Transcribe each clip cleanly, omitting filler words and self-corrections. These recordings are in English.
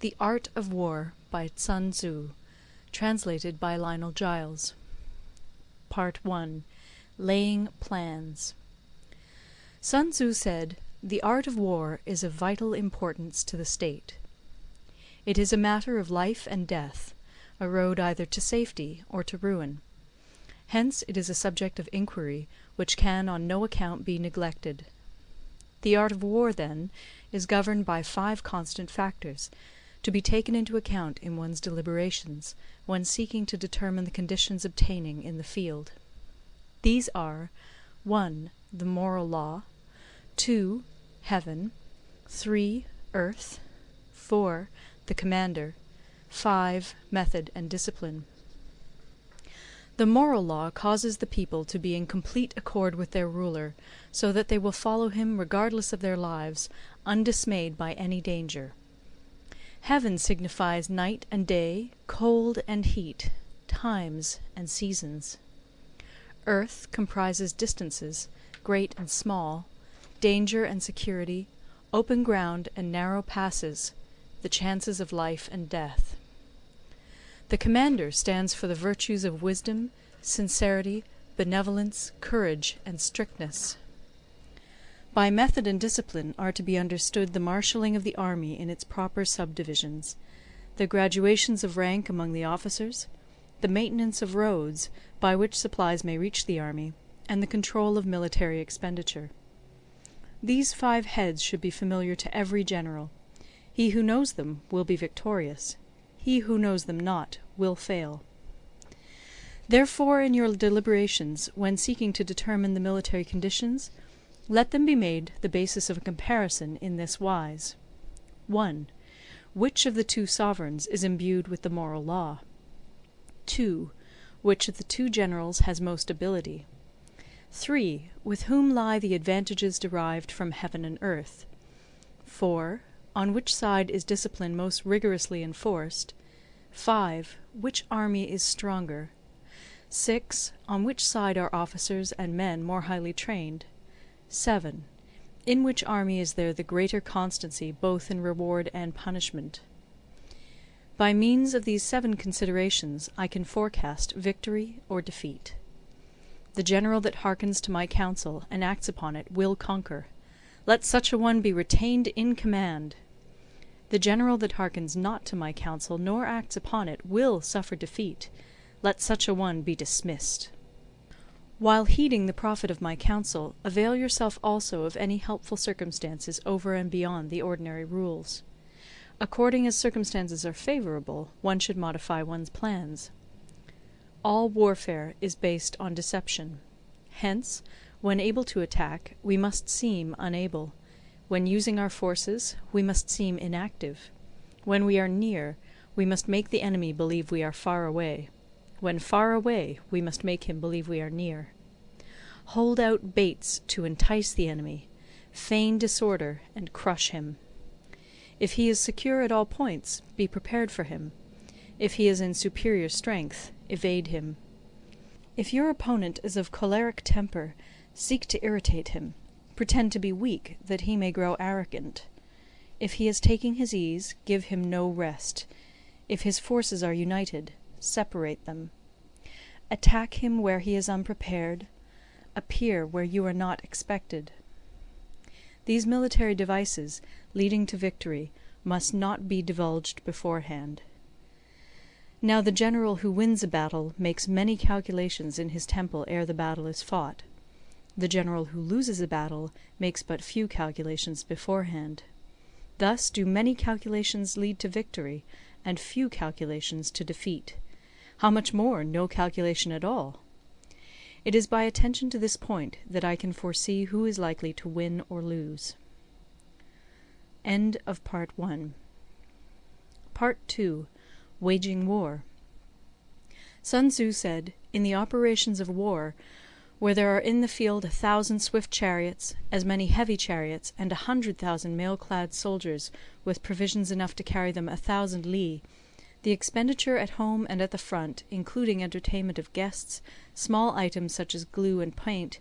The Art of War by Sun Tzu, translated by Lionel Giles. Part 1. Laying Plans. Sun Tzu said, "The art of war is of vital importance to the state. It is a matter of life and death, a road either to safety or to ruin. Hence it is a subject of inquiry which can on no account be neglected. The art of war, then, is governed by 5 constant factors, to be taken into account in one's deliberations, when seeking to determine the conditions obtaining in the field. These are 1. The moral law, 2. Heaven, 3. Earth, 4. The commander, 5. Method and discipline. The moral law causes the people to be in complete accord with their ruler, so that they will follow him regardless of their lives, undismayed by any danger. Heaven signifies night and day, cold and heat, times and seasons. Earth comprises distances, great and small, danger and security, open ground and narrow passes, the chances of life and death. The commander stands for the virtues of wisdom, sincerity, benevolence, courage, and strictness. By method and discipline are to be understood the marshalling of the army in its proper subdivisions, the graduations of rank among the officers, the maintenance of roads by which supplies may reach the army, and the control of military expenditure. These 5 heads should be familiar to every general. He who knows them will be victorious. He who knows them not will fail. Therefore, in your deliberations, when seeking to determine the military conditions, let them be made the basis of a comparison in this wise. 1. Which of the 2 sovereigns is imbued with the moral law? 2. Which of the 2 generals has most ability? 3. With whom lie the advantages derived from heaven and earth? 4. On which side is discipline most rigorously enforced? 5. Which army is stronger? 6. On which side are officers and men more highly trained? 7. In which army is there the greater constancy both in reward and punishment? By means of these 7 considerations I can forecast victory or defeat. The general that hearkens to my counsel and acts upon it will conquer. Let such a one be retained in command. The general that hearkens not to my counsel nor acts upon it will suffer defeat. Let such a one be dismissed. While heeding the profit of my counsel, avail yourself also of any helpful circumstances over and beyond the ordinary rules. According as circumstances are favourable, one should modify one's plans. All warfare is based on deception. Hence, when able to attack, we must seem unable. When using our forces, we must seem inactive. When we are near, we must make the enemy believe we are far away. When far away, we must make him believe we are near. Hold out baits to entice the enemy. Feign disorder and crush him. If he is secure at all points, be prepared for him. If he is in superior strength, evade him. If your opponent is of choleric temper, seek to irritate him. Pretend to be weak, that he may grow arrogant. If he is taking his ease, give him no rest. If his forces are united, separate them. Attack him where he is unprepared. Appear where you are not expected. These military devices, leading to victory, must not be divulged beforehand. Now the general who wins a battle makes many calculations in his temple ere the battle is fought. The general who loses a battle makes but few calculations beforehand. Thus do many calculations lead to victory, and few calculations to defeat. How much more no calculation at all? It is by attention to this point that I can foresee who is likely to win or lose. End of Part 1. Part 2. Waging War. Sun Tzu said, "In the operations of war, where there are in the field 1,000 swift chariots, as many heavy chariots, and 100,000 mail-clad soldiers, with provisions enough to carry them 1,000 li, the expenditure at home and at the front, including entertainment of guests, small items such as glue and paint,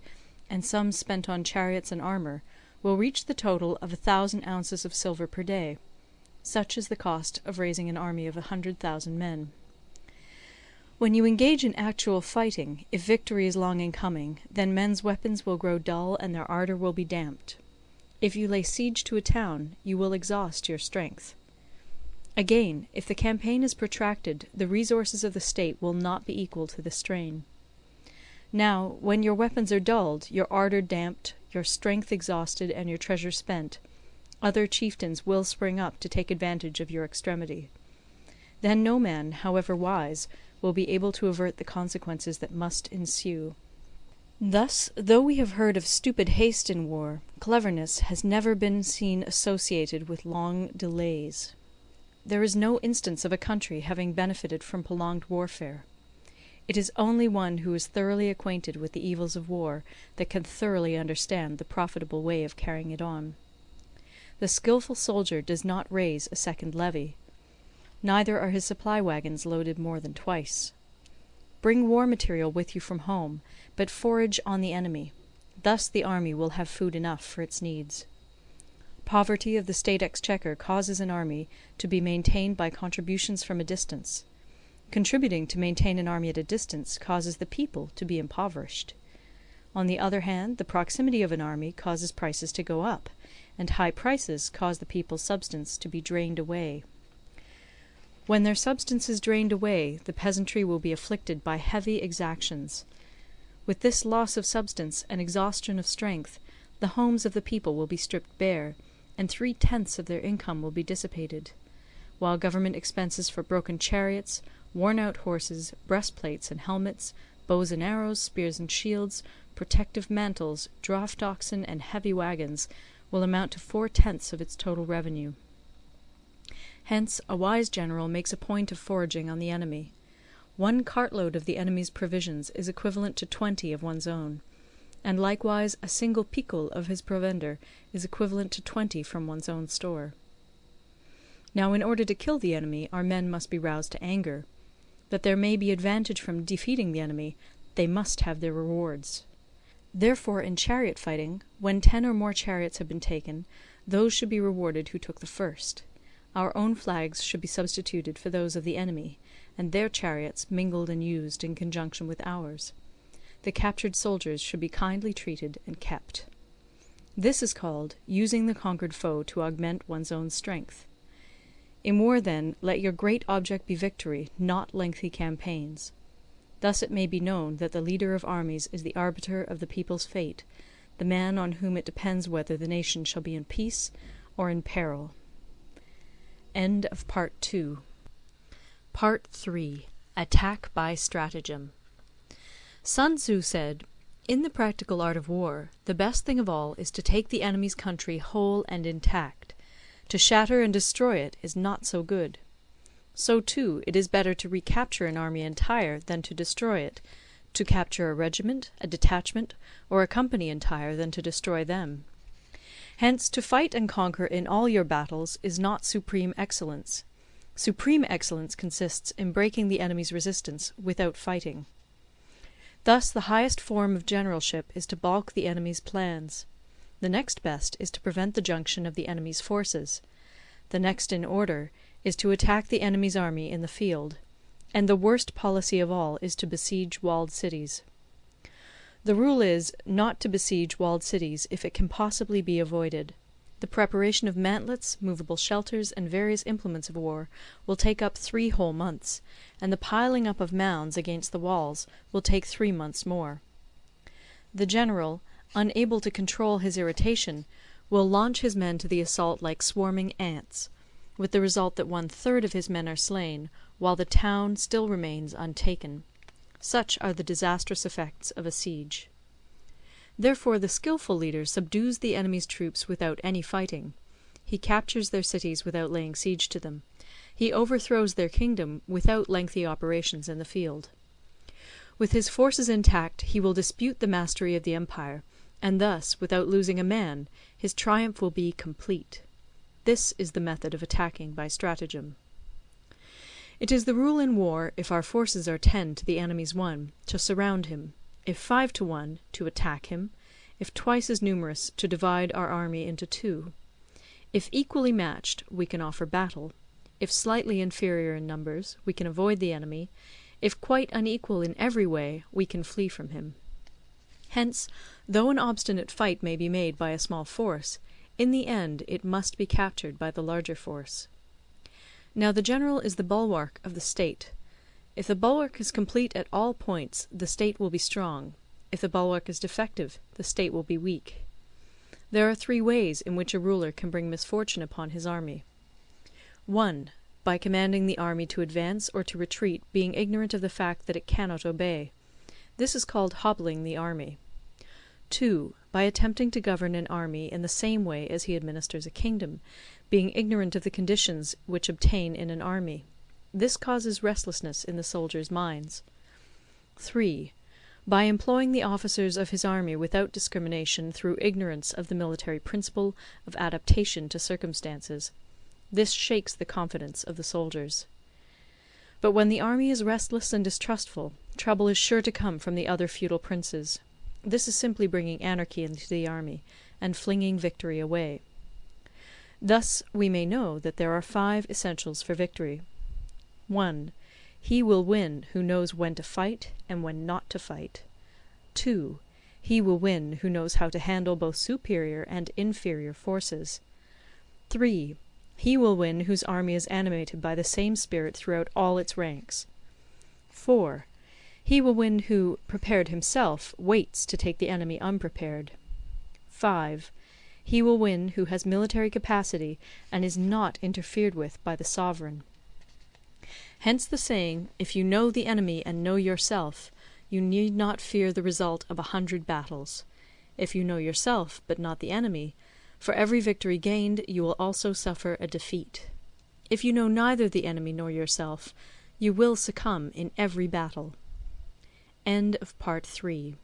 and sums spent on chariots and armour, will reach the total of 1,000 ounces of silver per day. Such is the cost of raising an army of 100,000 men. When you engage in actual fighting, if victory is long in coming, then men's weapons will grow dull and their ardour will be damped. If you lay siege to a town, you will exhaust your strength. Again, if the campaign is protracted, the resources of the state will not be equal to the strain. Now, when your weapons are dulled, your ardour damped, your strength exhausted, and your treasure spent, other chieftains will spring up to take advantage of your extremity. Then no man, however wise, will be able to avert the consequences that must ensue. Thus, though we have heard of stupid haste in war, cleverness has never been seen associated with long delays. There is no instance of a country having benefited from prolonged warfare. It is only one who is thoroughly acquainted with the evils of war that can thoroughly understand the profitable way of carrying it on. The skilful soldier does not raise a second levy. Neither are his supply wagons loaded more than twice. Bring war material with you from home, but forage on the enemy. Thus the army will have food enough for its needs. Poverty of the state exchequer causes an army to be maintained by contributions from a distance. Contributing to maintain an army at a distance causes the people to be impoverished. On the other hand, the proximity of an army causes prices to go up, and high prices cause the people's substance to be drained away. When their substance is drained away, the peasantry will be afflicted by heavy exactions. With this loss of substance and exhaustion of strength, the homes of the people will be stripped bare, and 3/10 of their income will be dissipated, while government expenses for broken chariots, worn-out horses, breastplates and helmets, bows and arrows, spears and shields, protective mantles, draught oxen, and heavy wagons will amount to 4/10 of its total revenue. Hence a wise general makes a point of foraging on the enemy. 1 cartload of the enemy's provisions is equivalent to 20 of one's own, and likewise a single picul of his provender is equivalent to 20 from one's own store. Now in order to kill the enemy, our men must be roused to anger. That there may be advantage from defeating the enemy, they must have their rewards. Therefore in chariot fighting, when 10 or more chariots have been taken, those should be rewarded who took the first. Our own flags should be substituted for those of the enemy, and their chariots mingled and used in conjunction with ours. The captured soldiers should be kindly treated and kept. This is called using the conquered foe to augment one's own strength. In war, then, let your great object be victory, not lengthy campaigns. Thus it may be known that the leader of armies is the arbiter of the people's fate, the man on whom it depends whether the nation shall be in peace or in peril. End of Part 2. Part 3. Attack by Stratagem. Sun Tzu said, "In the practical art of war, the best thing of all is to take the enemy's country whole and intact. To shatter and destroy it is not so good. So too it is better to recapture an army entire than to destroy it, to capture a regiment, a detachment, or a company entire than to destroy them. Hence to fight and conquer in all your battles is not supreme excellence. Supreme excellence consists in breaking the enemy's resistance without fighting. Thus the highest form of generalship is to balk the enemy's plans. The next best is to prevent the junction of the enemy's forces. The next in order is to attack the enemy's army in the field, and the worst policy of all is to besiege walled cities. The rule is, not to besiege walled cities if it can possibly be avoided. The preparation of mantlets, movable shelters, and various implements of war will take up 3 whole months, and the piling up of mounds against the walls will take 3 months more. The general, unable to control his irritation, will launch his men to the assault like swarming ants, with the result that 1/3 of his men are slain, while the town still remains untaken. Such are the disastrous effects of a siege. Therefore the skilful leader subdues the enemy's troops without any fighting. He captures their cities without laying siege to them. He overthrows their kingdom without lengthy operations in the field. With his forces intact he will dispute the mastery of the empire, and thus, without losing a man, his triumph will be complete. This is the method of attacking by stratagem. It is the rule in war, if our forces are 10 to the enemy's 1, to surround him; if 5 to 1, to attack him; if twice as numerous, to divide our army into 2. If equally matched, we can offer battle. If slightly inferior in numbers, we can avoid the enemy. If quite unequal in every way, we can flee from him. Hence, though an obstinate fight may be made by a small force, in the end it must be captured by the larger force. Now the general is the bulwark of the state. If the bulwark is complete at all points, the state will be strong. If the bulwark is defective, the state will be weak. There are 3 ways in which a ruler can bring misfortune upon his army. 1. By commanding the army to advance or to retreat, being ignorant of the fact that it cannot obey. This is called hobbling the army. 2. By attempting to govern an army in the same way as he administers a kingdom, being ignorant of the conditions which obtain in an army. This causes restlessness in the soldiers' minds. 3. By employing the officers of his army without discrimination through ignorance of the military principle of adaptation to circumstances. This shakes the confidence of the soldiers. But when the army is restless and distrustful, trouble is sure to come from the other feudal princes. This is simply bringing anarchy into the army, and flinging victory away. Thus we may know that there are 5 essentials for victory. 1. He will win who knows when to fight and when not to fight. 2. He will win who knows how to handle both superior and inferior forces. 3. He will win whose army is animated by the same spirit throughout all its ranks. 4. He will win who, prepared himself, waits to take the enemy unprepared. 5. He will win who has military capacity and is not interfered with by the sovereign. Hence the saying, if you know the enemy and know yourself, you need not fear the result of 100 battles. If you know yourself, but not the enemy, for every victory gained you will also suffer a defeat. If you know neither the enemy nor yourself, you will succumb in every battle. End of Part 3.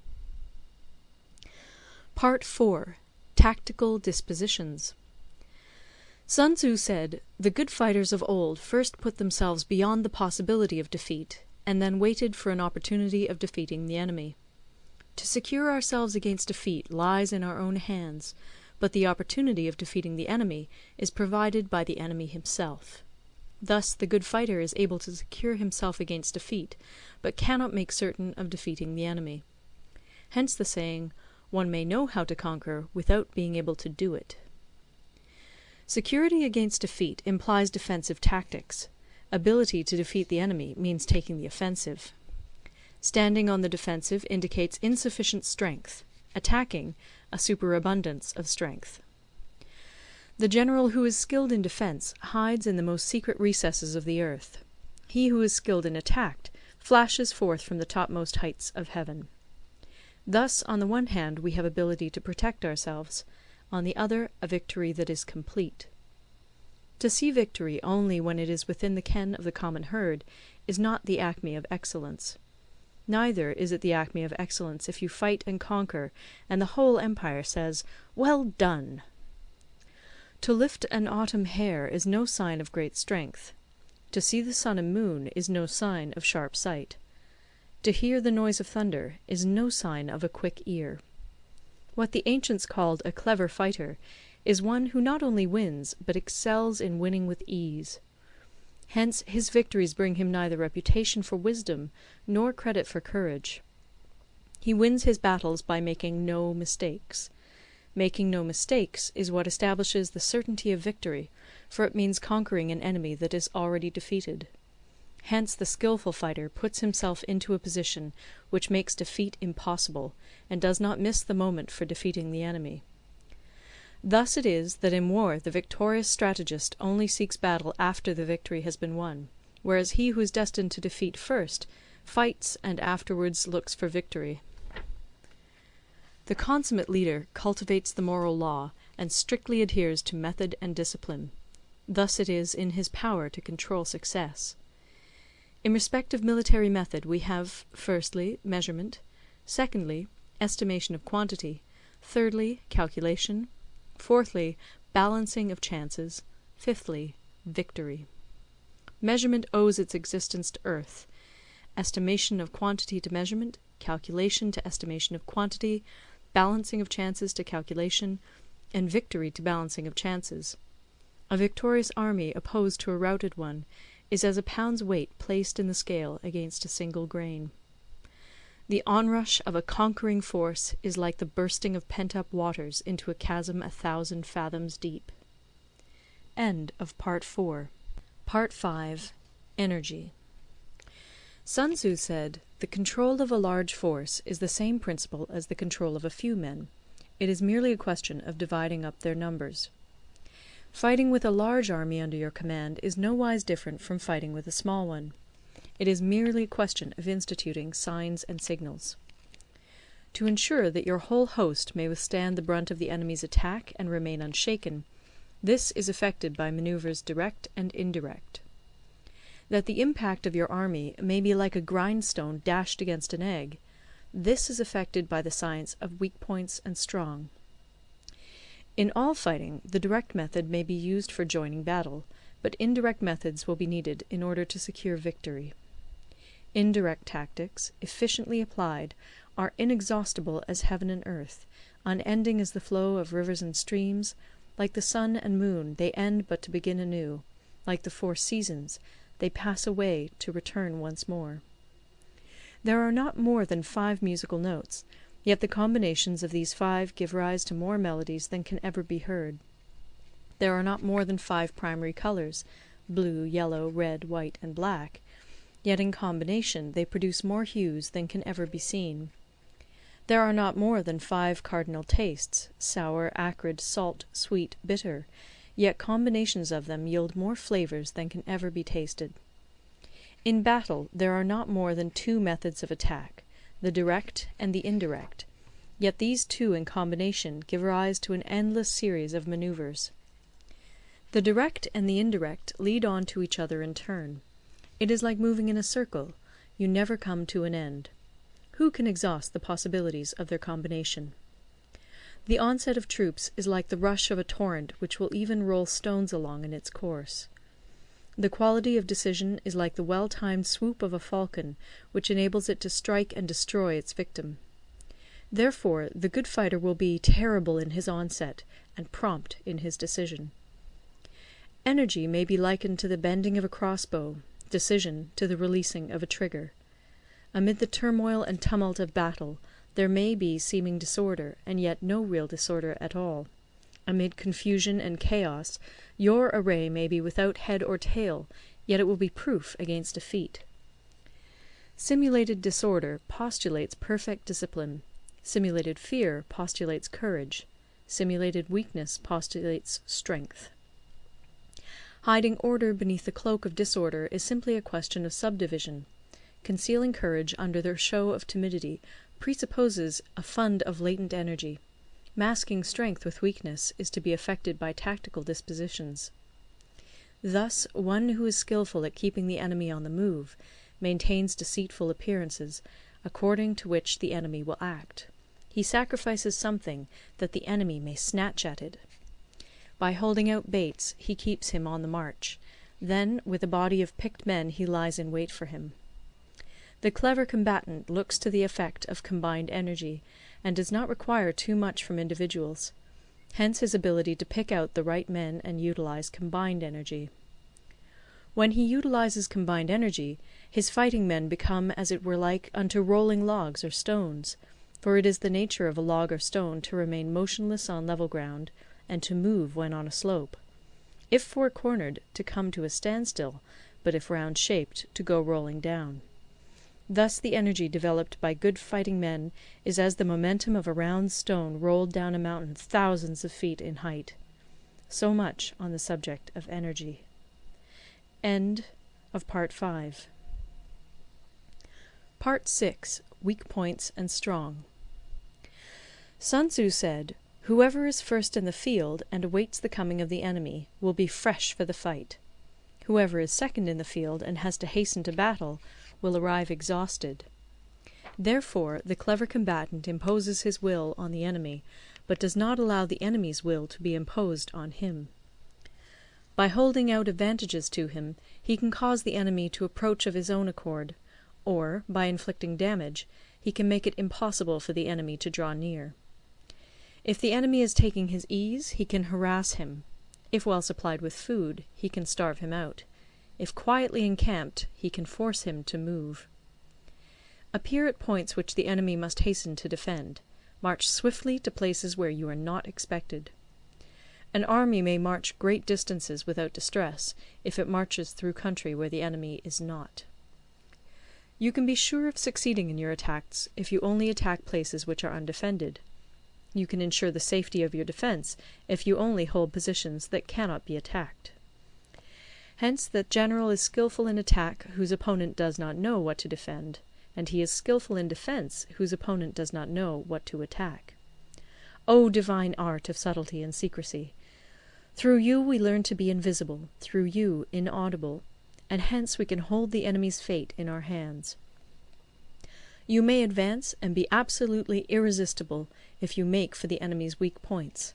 Part 4. Tactical Dispositions. Sun Tzu said, "The good fighters of old first put themselves beyond the possibility of defeat, and then waited for an opportunity of defeating the enemy. To secure ourselves against defeat lies in our own hands, but the opportunity of defeating the enemy is provided by the enemy himself. Thus the good fighter is able to secure himself against defeat, but cannot make certain of defeating the enemy. Hence the saying, one may know how to conquer without being able to do it." Security against defeat implies defensive tactics. Ability to defeat the enemy means taking the offensive. Standing on the defensive indicates insufficient strength. Attacking, a superabundance of strength. The general who is skilled in defence hides in the most secret recesses of the earth. He who is skilled in attack flashes forth from the topmost heights of heaven. Thus, on the one hand, we have ability to protect ourselves, on the other, a victory that is complete. To see victory only when it is within the ken of the common herd is not the acme of excellence. Neither is it the acme of excellence if you fight and conquer, and the whole empire says, "Well done!" To lift an autumn hair is no sign of great strength. To see the sun and moon is no sign of sharp sight. To hear the noise of thunder is no sign of a quick ear. What the ancients called a clever fighter is one who not only wins, but excels in winning with ease. Hence his victories bring him neither reputation for wisdom nor credit for courage. He wins his battles by making no mistakes. Making no mistakes is what establishes the certainty of victory, for it means conquering an enemy that is already defeated. Hence the skilful fighter puts himself into a position which makes defeat impossible, and does not miss the moment for defeating the enemy. Thus it is that in war the victorious strategist only seeks battle after the victory has been won, whereas he who is destined to defeat first fights and afterwards looks for victory. The consummate leader cultivates the moral law and strictly adheres to method and discipline. Thus it is in his power to control success. In respect of military method we have, firstly, measurement; secondly, estimation of quantity; thirdly, calculation; fourthly, balancing of chances; fifthly, victory. Measurement owes its existence to earth; estimation of quantity to measurement; calculation to estimation of quantity; balancing of chances to calculation; and victory to balancing of chances. A victorious army opposed to a routed one is as a pound's weight placed in the scale against a single grain. The onrush of a conquering force is like the bursting of pent-up waters into a chasm 1,000 fathoms deep. End of Part 4. Part 5. Energy. Sun Tzu said, "The control of a large force is the same principle as the control of a few men. It is merely a question of dividing up their numbers." Fighting with a large army under your command is nowise different from fighting with a small one. It is merely a question of instituting signs and signals. To ensure that your whole host may withstand the brunt of the enemy's attack and remain unshaken, this is effected by manoeuvres direct and indirect. That the impact of your army may be like a grindstone dashed against an egg, this is effected by the science of weak points and strong. In all fighting, the direct method may be used for joining battle, but indirect methods will be needed in order to secure victory. Indirect tactics, efficiently applied, are inexhaustible as heaven and earth, unending as the flow of rivers and streams. Like the sun and moon, they end but to begin anew. Like the 4 seasons, they pass away to return once more. There are not more than 5 musical notes, yet the combinations of these 5 give rise to more melodies than can ever be heard. There are not more than 5 primary colours, blue, yellow, red, white, and black, yet in combination they produce more hues than can ever be seen. There are not more than 5 cardinal tastes, sour, acrid, salt, sweet, bitter, yet combinations of them yield more flavours than can ever be tasted. In battle there are not more than 2 methods of attack, the direct and the indirect, yet these 2 in combination give rise to an endless series of manoeuvres. The direct and the indirect lead on to each other in turn. It is like moving in a circle, you never come to an end. Who can exhaust the possibilities of their combination? The onset of troops is like the rush of a torrent which will even roll stones along in its course. The quality of decision is like the well-timed swoop of a falcon, which enables it to strike and destroy its victim. Therefore, the good fighter will be terrible in his onset, and prompt in his decision. Energy may be likened to the bending of a crossbow, decision to the releasing of a trigger. Amid the turmoil and tumult of battle, there may be seeming disorder, and yet no real disorder at all. Amid confusion and chaos, your array may be without head or tail, yet it will be proof against defeat. Simulated disorder postulates perfect discipline. Simulated fear postulates courage. Simulated weakness postulates strength. Hiding order beneath the cloak of disorder is simply a question of subdivision. Concealing courage under the show of timidity presupposes a fund of latent energy. Masking strength with weakness is to be effected by tactical dispositions. Thus, one who is skilful at keeping the enemy on the move maintains deceitful appearances, according to which the enemy will act. He sacrifices something that the enemy may snatch at it. By holding out baits, he keeps him on the march. Then, with a body of picked men, he lies in wait for him. The clever combatant looks to the effect of combined energy, and does not require too much from individuals. Hence his ability to pick out the right men and utilize combined energy. When he utilizes combined energy, his fighting men become as it were like unto rolling logs or stones, for it is the nature of a log or stone to remain motionless on level ground, and to move when on a slope. If four-cornered, to come to a standstill, but if round-shaped, to go rolling down. Thus the energy developed by good fighting men is as the momentum of a round stone rolled down a mountain thousands of feet in height. So much on the subject of energy. End of Part 5. Part 6. Weak Points and Strong. Sun Tzu said, "Whoever is first in the field and awaits the coming of the enemy will be fresh for the fight. Whoever is second in the field and has to hasten to battle will arrive exhausted." Therefore the clever combatant imposes his will on the enemy, but does not allow the enemy's will to be imposed on him. By holding out advantages to him, he can cause the enemy to approach of his own accord, or, by inflicting damage, he can make it impossible for the enemy to draw near. If the enemy is taking his ease, he can harass him. If well supplied with food, he can starve him out. If quietly encamped, he can force him to move. Appear at points which the enemy must hasten to defend. March swiftly to places where you are not expected. An army may march great distances without distress, if it marches through country where the enemy is not. You can be sure of succeeding in your attacks if you only attack places which are undefended. You can ensure the safety of your defence if you only hold positions that cannot be attacked. Hence that general is skilful in attack whose opponent does not know what to defend, and he is skilful in defence whose opponent does not know what to attack. O divine art of subtlety and secrecy! Through you we learn to be invisible, through you inaudible, and hence we can hold the enemy's fate in our hands. You may advance and be absolutely irresistible if you make for the enemy's weak points.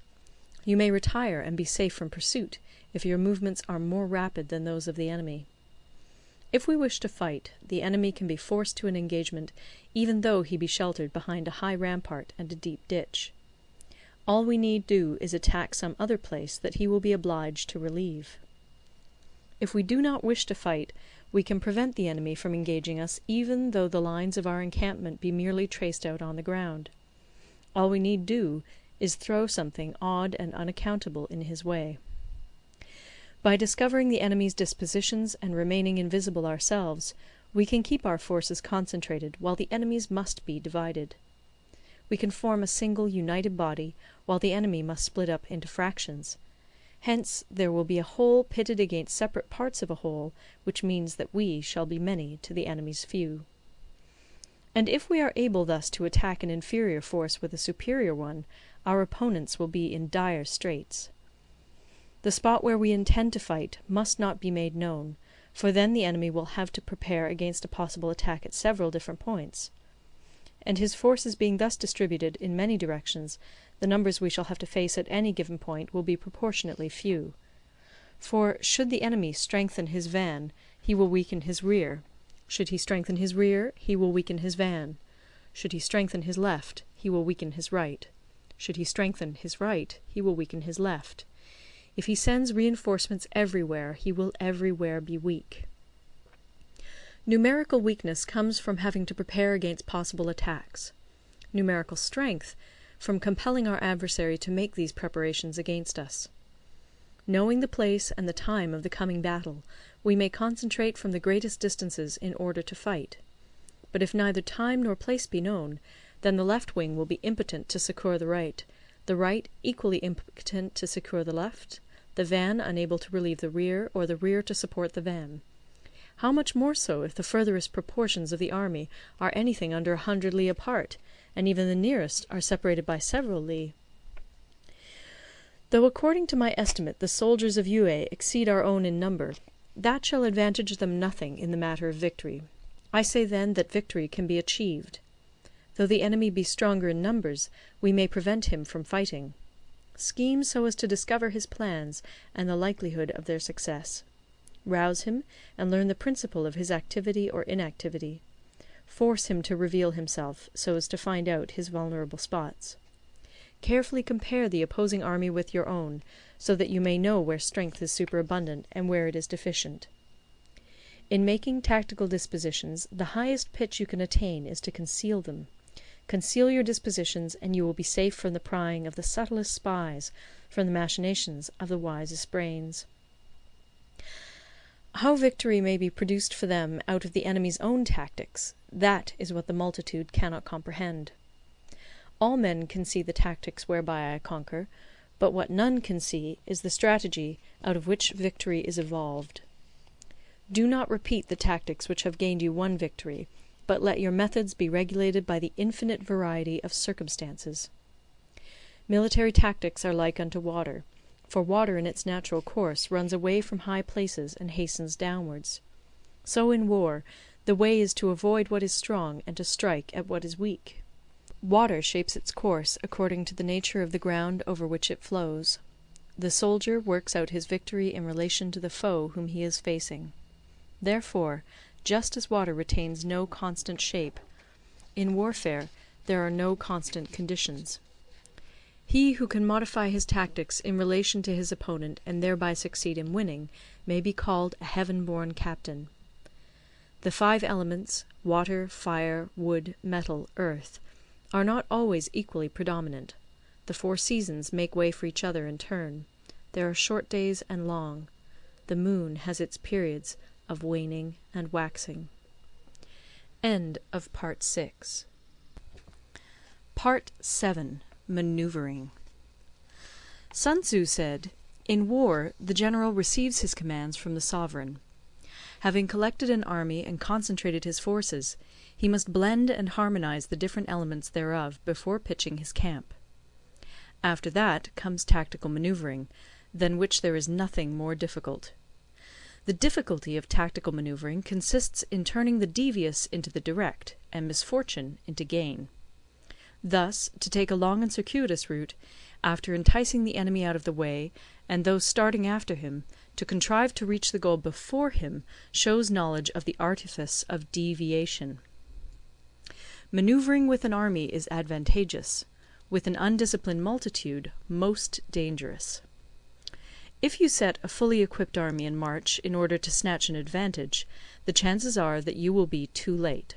You may retire and be safe from pursuit if your movements are more rapid than those of the enemy. If we wish to fight, the enemy can be forced to an engagement even though he be sheltered behind a high rampart and a deep ditch. All we need do is attack some other place that he will be obliged to relieve. If we do not wish to fight, we can prevent the enemy from engaging us even though the lines of our encampment be merely traced out on the ground. All we need do is throw something odd and unaccountable in his way. By discovering the enemy's dispositions and remaining invisible ourselves, we can keep our forces concentrated while the enemy's must be divided. We can form a single united body while the enemy must split up into fractions. Hence there will be a whole pitted against separate parts of a whole, which means that we shall be many to the enemy's few. And if we are able thus to attack an inferior force with a superior one, our opponents will be in dire straits. The spot where we intend to fight must not be made known, for then the enemy will have to prepare against a possible attack at several different points. And his forces being thus distributed in many directions, the numbers we shall have to face at any given point will be proportionately few. For should the enemy strengthen his van, he will weaken his rear. Should he strengthen his rear, he will weaken his van. Should he strengthen his left, he will weaken his right. Should he strengthen his right, he will weaken his left. If he sends reinforcements everywhere, he will everywhere be weak. Numerical weakness comes from having to prepare against possible attacks. Numerical strength from compelling our adversary to make these preparations against us. Knowing the place and the time of the coming battle, we may concentrate from the greatest distances in order to fight. But if neither time nor place be known, then the left wing will be impotent to succour the right equally impotent to succour the left, the van unable to relieve the rear, or the rear to support the van. How much more so if the furthest proportions of the army are anything under 100 li apart, and even the nearest are separated by several li? Though according to my estimate the soldiers of Yue exceed our own in number, that shall advantage them nothing in the matter of victory. I say then that victory can be achieved. Though the enemy be stronger in numbers, we may prevent him from fighting. Scheme so as to discover his plans and the likelihood of their success. Rouse him, and learn the principle of his activity or inactivity. Force him to reveal himself, so as to find out his vulnerable spots. Carefully compare the opposing army with your own, so that you may know where strength is superabundant and where it is deficient. In making tactical dispositions, the highest pitch you can attain is to conceal them. Conceal your dispositions, and you will be safe from the prying of the subtlest spies, from the machinations of the wisest brains. How victory may be produced for them out of the enemy's own tactics, that is what the multitude cannot comprehend. All men can see the tactics whereby I conquer, but what none can see is the strategy out of which victory is evolved. Do not repeat the tactics which have gained you one victory, but let your methods be regulated by the infinite variety of circumstances. Military tactics are like unto water, for water in its natural course runs away from high places and hastens downwards. So in war, the way is to avoid what is strong and to strike at what is weak. Water shapes its course according to the nature of the ground over which it flows. The soldier works out his victory in relation to the foe whom he is facing. Therefore, just as water retains no constant shape, in warfare there are no constant conditions. He who can modify his tactics in relation to his opponent and thereby succeed in winning may be called a heaven-born captain. The 5 elements, water, fire, wood, metal, earth, are not always equally predominant. The 4 seasons make way for each other in turn. There are short days and long. The moon has its periods of waning and waxing. End of Part 6. Part 7. Maneuvering. Sun Tzu said, "In war, the general receives his commands from the sovereign. Having collected an army and concentrated his forces, he must blend and harmonize the different elements thereof before pitching his camp. After that comes tactical maneuvering, than which there is nothing more difficult. The difficulty of tactical maneuvering consists in turning the devious into the direct, and misfortune into gain. Thus, to take a long and circuitous route, after enticing the enemy out of the way, and those starting after him, to contrive to reach the goal before him, shows knowledge of the artifice of deviation. Manoeuvring with an army is advantageous; with an undisciplined multitude, most dangerous. If you set a fully equipped army in march in order to snatch an advantage, the chances are that you will be too late.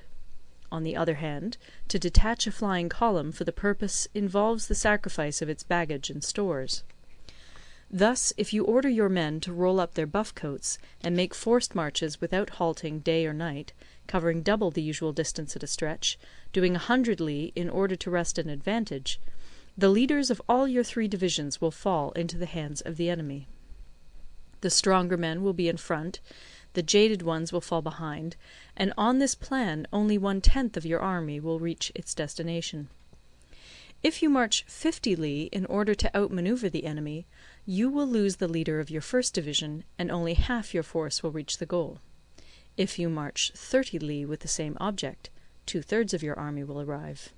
On the other hand, to detach a flying column for the purpose involves the sacrifice of its baggage and stores. Thus, if you order your men to roll up their buff coats, and make forced marches without halting day or night, covering double the usual distance at a stretch, doing 100 li in order to wrest an advantage, the leaders of all your 3 divisions will fall into the hands of the enemy. The stronger men will be in front, the jaded ones will fall behind, and on this plan only 1/10 of your army will reach its destination. If you march 50 li in order to outmanoeuvre the enemy, you will lose the leader of your first division, and only half your force will reach the goal. If you march 30 li with the same object, 2/3 of your army will arrive.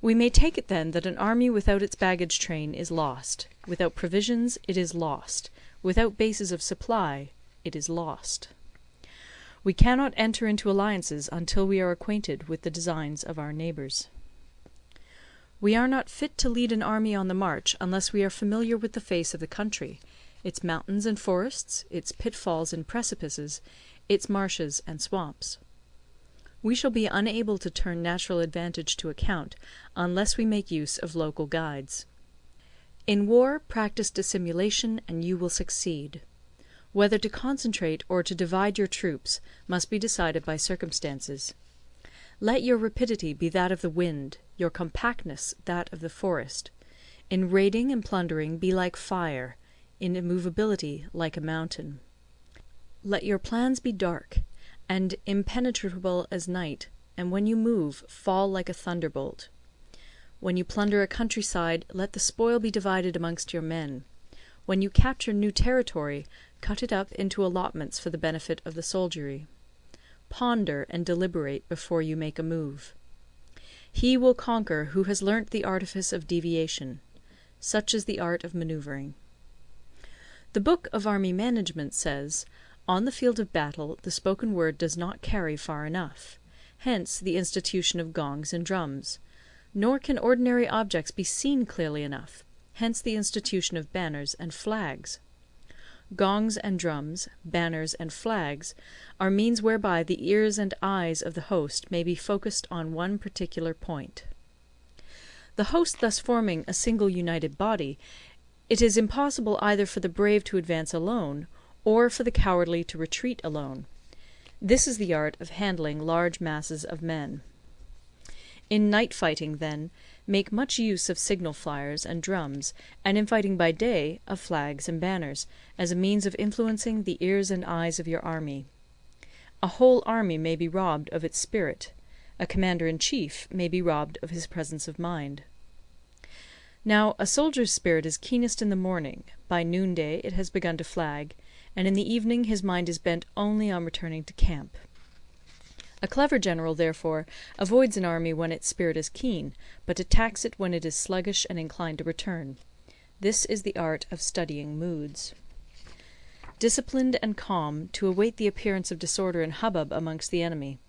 We may take it then that an army without its baggage train is lost; without provisions it is lost; without bases of supply it is lost. We cannot enter into alliances until we are acquainted with the designs of our neighbours. We are not fit to lead an army on the march unless we are familiar with the face of the country, its mountains and forests, its pitfalls and precipices, its marshes and swamps. We shall be unable to turn natural advantage to account unless we make use of local guides. In war, practice dissimulation and you will succeed. Whether to concentrate or to divide your troops must be decided by circumstances. Let your rapidity be that of the wind, your compactness that of the forest. In raiding and plundering be like fire, in immovability like a mountain. Let your plans be dark, and impenetrable as night, and when you move, fall like a thunderbolt. When you plunder a countryside, let the spoil be divided amongst your men. When you capture new territory, cut it up into allotments for the benefit of the soldiery. Ponder and deliberate before you make a move. He will conquer who has learnt the artifice of deviation. Such is the art of manoeuvring. The Book of Army Management says, "On the field of battle the spoken word does not carry far enough. Hence the institution of gongs and drums. Nor can ordinary objects be seen clearly enough. Hence the institution of banners and flags. Gongs and drums, banners and flags, are means whereby the ears and eyes of the host may be focused on one particular point. The host thus forming a single united body, it is impossible either for the brave to advance alone, or for the cowardly to retreat alone. This is the art of handling large masses of men. In night fighting, then, make much use of signal flyers and drums, and in fighting by day, of flags and banners, as a means of influencing the ears and eyes of your army. A whole army may be robbed of its spirit. A commander-in-chief may be robbed of his presence of mind. Now, a soldier's spirit is keenest in the morning; by noonday it has begun to flag, and in the evening his mind is bent only on returning to camp. A clever general, therefore, avoids an army when its spirit is keen, but attacks it when it is sluggish and inclined to return. This is the art of studying moods. Disciplined and calm, to await the appearance of disorder and hubbub amongst the enemy.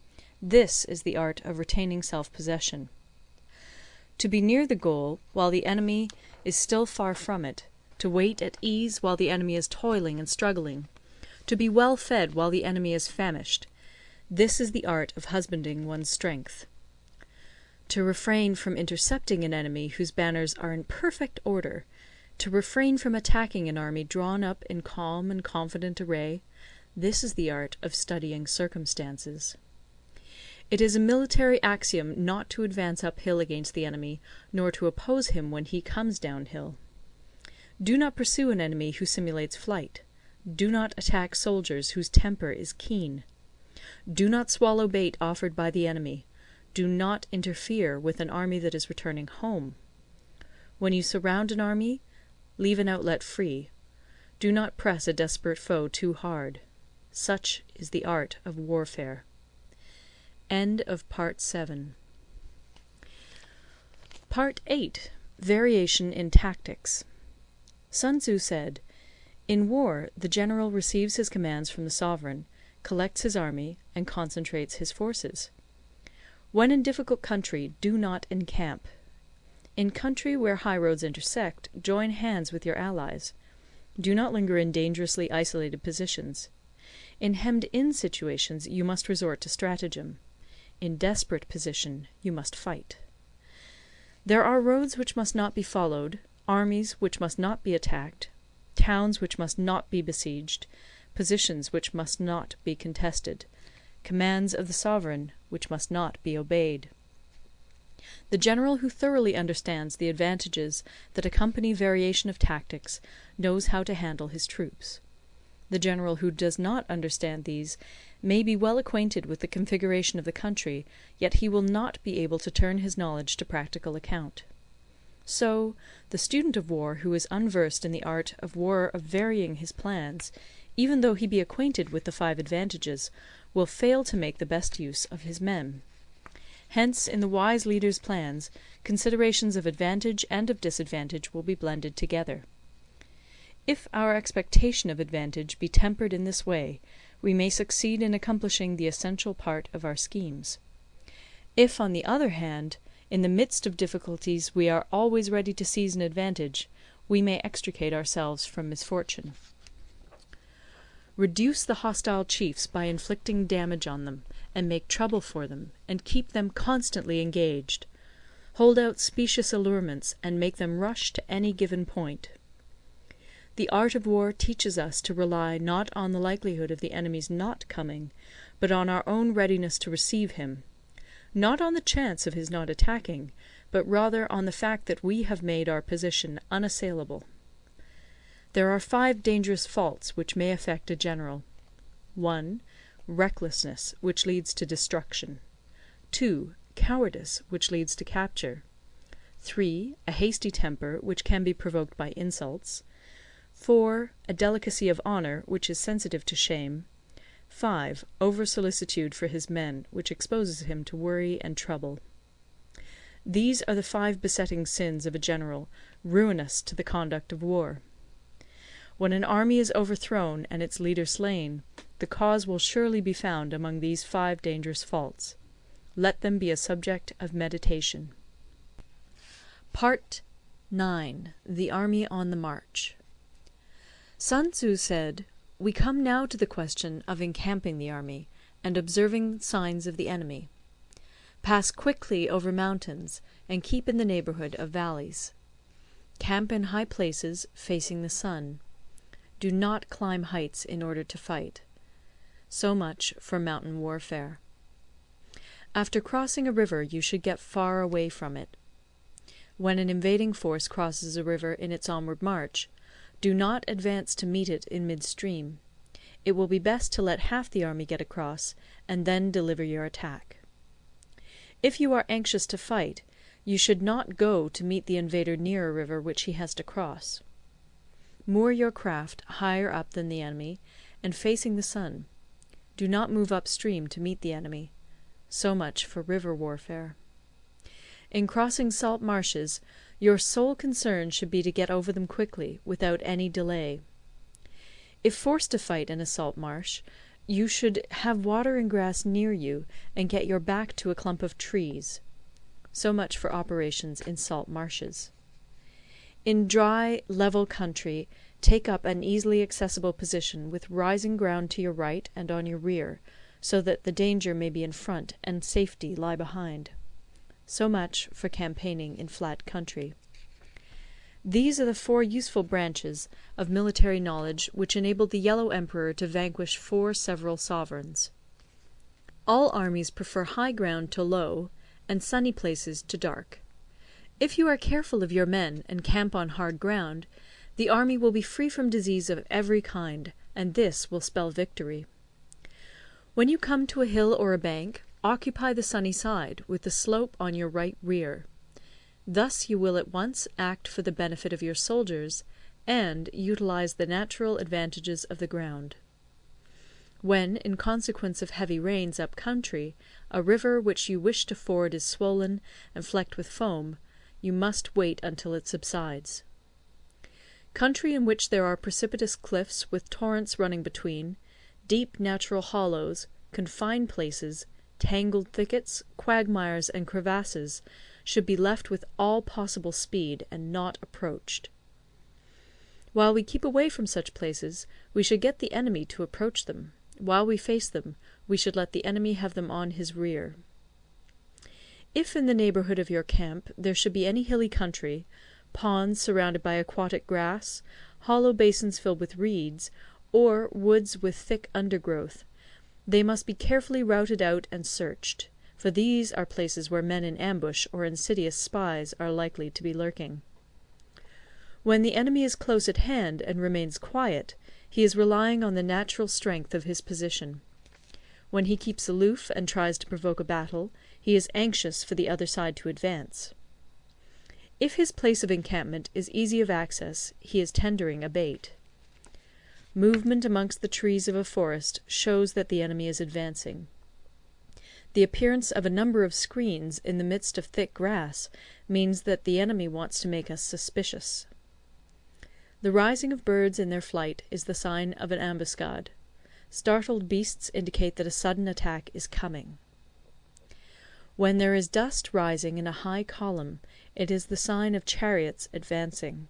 This is the art of retaining self-possession. to be near the goal while the enemy is still far from it, to wait at ease while the enemy is toiling and struggling, to be well fed while the enemy is famished. This is the art of husbanding one's strength. To refrain from intercepting an enemy whose banners are in perfect order, to refrain from attacking an army drawn up in calm and confident array, this is the art of studying circumstances. It is a military axiom not to advance uphill against the enemy, nor to oppose him when he comes downhill. Do not pursue an enemy who simulates flight. Do not attack soldiers whose temper is keen. Do not swallow bait offered by the enemy. Do not interfere with an army that is returning home. When you surround an army, leave an outlet free. Do not press a desperate foe too hard. Such is the art of warfare. End of Part 7. Part 8. Variation in Tactics. Sun Tzu said, "In war, the general receives his commands from the sovereign, collects his army, and concentrates his forces. When in difficult country, do not encamp. In country where highroads intersect, join hands with your allies. Do not linger in dangerously isolated positions. In hemmed-in situations, you must resort to stratagem. In desperate position, you must fight. There are roads which must not be followed, armies which must not be attacked, towns which must not be besieged, positions which must not be contested, commands of the sovereign which must not be obeyed." The general who thoroughly understands the advantages that accompany variation of tactics knows how to handle his troops. The general who does not understand these may be well acquainted with the configuration of the country, yet he will not be able to turn his knowledge to practical account. So, the student of war who is unversed in the art of war of varying his plans, even though he be acquainted with the 5 advantages, will fail to make the best use of his men. Hence, in the wise leader's plans, considerations of advantage and of disadvantage will be blended together. If our expectation of advantage be tempered in this way, we may succeed in accomplishing the essential part of our schemes. If, on the other hand, in the midst of difficulties we are always ready to seize an advantage, we may extricate ourselves from misfortune. Reduce the hostile chiefs by inflicting damage on them, and make trouble for them, and keep them constantly engaged. Hold out specious allurements, and make them rush to any given point. The art of war teaches us to rely not on the likelihood of the enemy's not coming, but on our own readiness to receive him; not on the chance of his not attacking, but rather on the fact that we have made our position unassailable. There are 5 dangerous faults which may affect a general. 1. Recklessness, which leads to destruction. 2. Cowardice, which leads to capture. 3. A hasty temper, which can be provoked by insults. 4. A delicacy of honour, which is sensitive to shame. 5. Over-solicitude for his men, which exposes him to worry and trouble. These are the 5 besetting sins of a general, ruinous to the conduct of war. When an army is overthrown and its leader slain, the cause will surely be found among these 5 dangerous faults. Let them be a subject of meditation. Part 9. The Army on the March. Sun Tzu said, "We come now to the question of encamping the army, and observing signs of the enemy. Pass quickly over mountains, and keep in the neighbourhood of valleys. Camp in high places, facing the sun. Do not climb heights in order to fight." So much for mountain warfare. After crossing a river, you should get far away from it. When an invading force crosses a river in its onward march, do not advance to meet it in midstream. It will be best to let half the army get across, and then deliver your attack. If you are anxious to fight, you should not go to meet the invader near a river which he has to cross. Moor your craft higher up than the enemy, and facing the sun. Do not move upstream to meet the enemy. So much for river warfare. In crossing salt marshes, your sole concern should be to get over them quickly, without any delay. If forced to fight in a salt marsh, you should have water and grass near you, and get your back to a clump of trees. So much for operations in salt marshes. In dry, level country, take up an easily accessible position with rising ground to your right and on your rear, so that the danger may be in front and safety lie behind. So much for campaigning in flat country. These are the 4 useful branches of military knowledge which enabled the Yellow Emperor to vanquish 4 several sovereigns. All armies prefer high ground to low, and sunny places to dark. If you are careful of your men and camp on hard ground, the army will be free from disease of every kind, and this will spell victory. When you come to a hill or a bank, occupy the sunny side, with the slope on your right rear. Thus you will at once act for the benefit of your soldiers, and utilize the natural advantages of the ground. When, in consequence of heavy rains up country, a river which you wish to ford is swollen and flecked with foam, you must wait until it subsides. Country in which there are precipitous cliffs with torrents running between, deep natural hollows, confined places, tangled thickets, quagmires, and crevasses, should be left with all possible speed, and not approached. While we keep away from such places, we should get the enemy to approach them. While we face them, we should let the enemy have them on his rear. If in the neighbourhood of your camp there should be any hilly country, ponds surrounded by aquatic grass, hollow basins filled with reeds, or woods with thick undergrowth, they must be carefully routed out and searched, for these are places where men in ambush or insidious spies are likely to be lurking. When the enemy is close at hand and remains quiet, he is relying on the natural strength of his position. When he keeps aloof and tries to provoke a battle, he is anxious for the other side to advance. If his place of encampment is easy of access, he is tendering a bait. Movement amongst the trees of a forest shows that the enemy is advancing. The appearance of a number of screens in the midst of thick grass means that the enemy wants to make us suspicious. The rising of birds in their flight is the sign of an ambuscade. Startled beasts indicate that a sudden attack is coming. When there is dust rising in a high column, it is the sign of chariots advancing.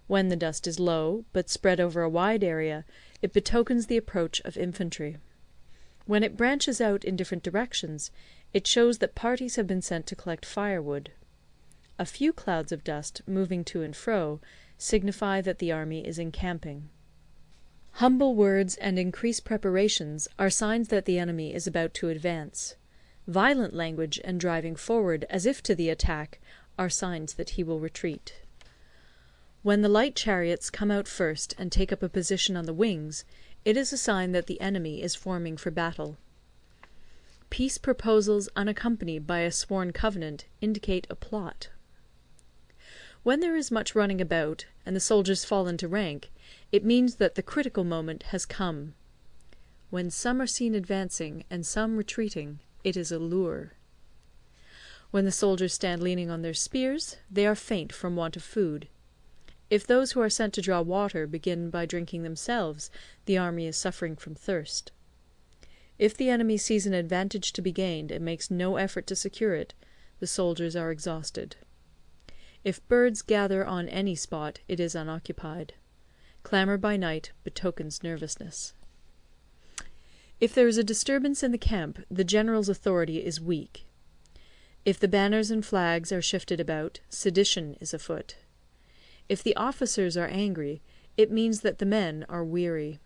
When the dust is low, but spread over a wide area, it betokens the approach of infantry. When it branches out in different directions, it shows that parties have been sent to collect firewood. A few clouds of dust, moving to and fro, signify that the army is encamping. Humble words and increased preparations are signs that the enemy is about to advance. Violent language and driving forward as if to the attack are signs that he will retreat. When the light chariots come out first and take up a position on the wings, it is a sign that the enemy is forming for battle. Peace proposals unaccompanied by a sworn covenant indicate a plot. When there is much running about, and the soldiers fall into rank, it means that the critical moment has come. When some are seen advancing and some retreating, it is a lure. When the soldiers stand leaning on their spears, they are faint from want of food. If those who are sent to draw water begin by drinking themselves, the army is suffering from thirst. If the enemy sees an advantage to be gained and makes no effort to secure it, the soldiers are exhausted. If birds gather on any spot, it is unoccupied. Clamour by night betokens nervousness. If there is a disturbance in the camp, the general's authority is weak. If the banners and flags are shifted about, sedition is afoot. If the officers are angry, it means that the men are weary.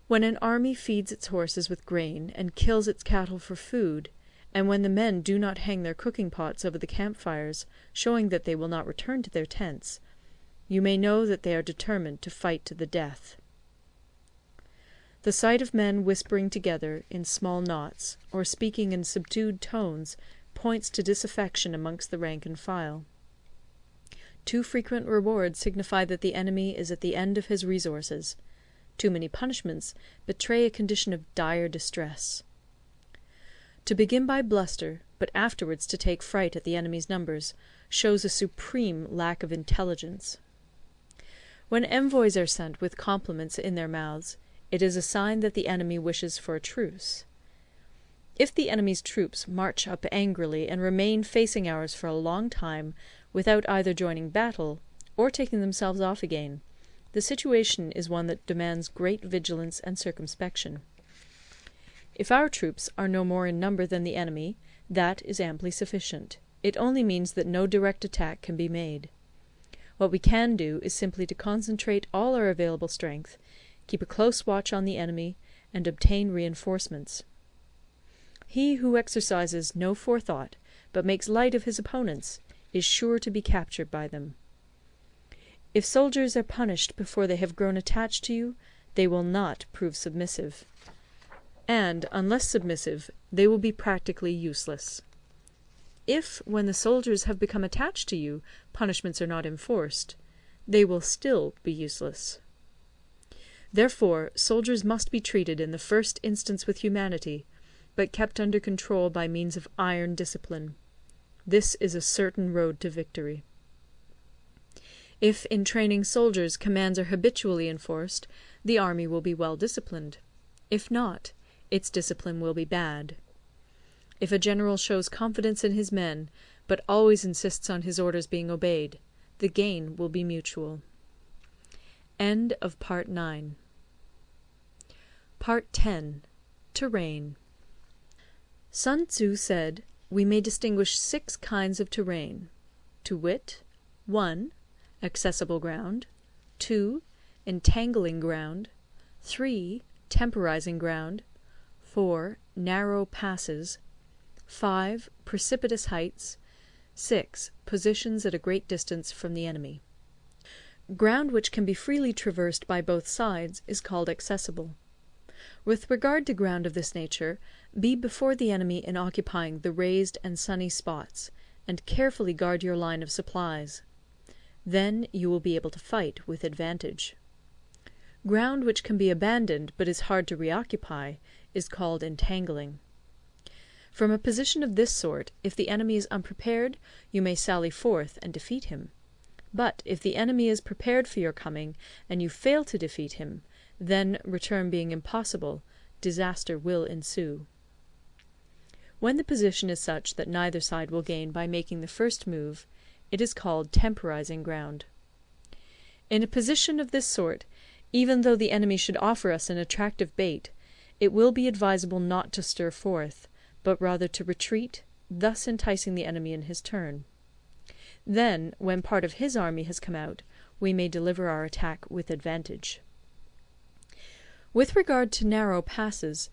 When an army feeds its horses with grain and kills its cattle for food, and when the men do not hang their cooking pots over the campfires, showing that they will not return to their tents, you may know that they are determined to fight to the death. The sight of men whispering together in small knots, or speaking in subdued tones, points to disaffection amongst the rank and file. Too frequent rewards signify that the enemy is at the end of his resources. Too many punishments betray a condition of dire distress. To begin by bluster, but afterwards to take fright at the enemy's numbers, shows a supreme lack of intelligence. When envoys are sent with compliments in their mouths, it is a sign that the enemy wishes for a truce. If the enemy's troops march up angrily and remain facing ours for a long time without either joining battle or taking themselves off again, the situation is one that demands great vigilance and circumspection. If our troops are no more in number than the enemy, that is amply sufficient. It only means that no direct attack can be made. What we can do is simply to concentrate all our available strength, keep a close watch on the enemy, and obtain reinforcements. He who exercises no forethought, but makes light of his opponents, is sure to be captured by them. If soldiers are punished before they have grown attached to you, they will not prove submissive. And, unless submissive, they will be practically useless. If, when the soldiers have become attached to you, punishments are not enforced, they will still be useless. Therefore, soldiers must be treated in the first instance with humanity, but kept under control by means of iron discipline. This is a certain road to victory. If in training soldiers commands are habitually enforced, the army will be well disciplined. If not, its discipline will be bad. If a general shows confidence in his men, but always insists on his orders being obeyed, the gain will be mutual. End of Part 9. Part 10. Terrain. Sun Tzu said, we may distinguish 6 kinds of terrain, to wit, 1. Accessible ground, 2. Entangling ground, 3. Temporizing ground, 4. Narrow passes, 5. Precipitous heights, 6. Positions at a great distance from the enemy. Ground which can be freely traversed by both sides is called accessible. With regard to ground of this nature, be before the enemy in occupying the raised and sunny spots, and carefully guard your line of supplies. Then you will be able to fight with advantage. Ground which can be abandoned but is hard to reoccupy is called entangling. From a position of this sort, if the enemy is unprepared, you may sally forth and defeat him. But if the enemy is prepared for your coming, and you fail to defeat him, then, return being impossible, disaster will ensue. When the position is such that neither side will gain by making the first move, it is called temporizing ground. In a position of this sort, even though the enemy should offer us an attractive bait, it will be advisable not to stir forth, but rather to retreat, thus enticing the enemy in his turn. Then, when part of his army has come out, we may deliver our attack with advantage. With regard to narrow passes,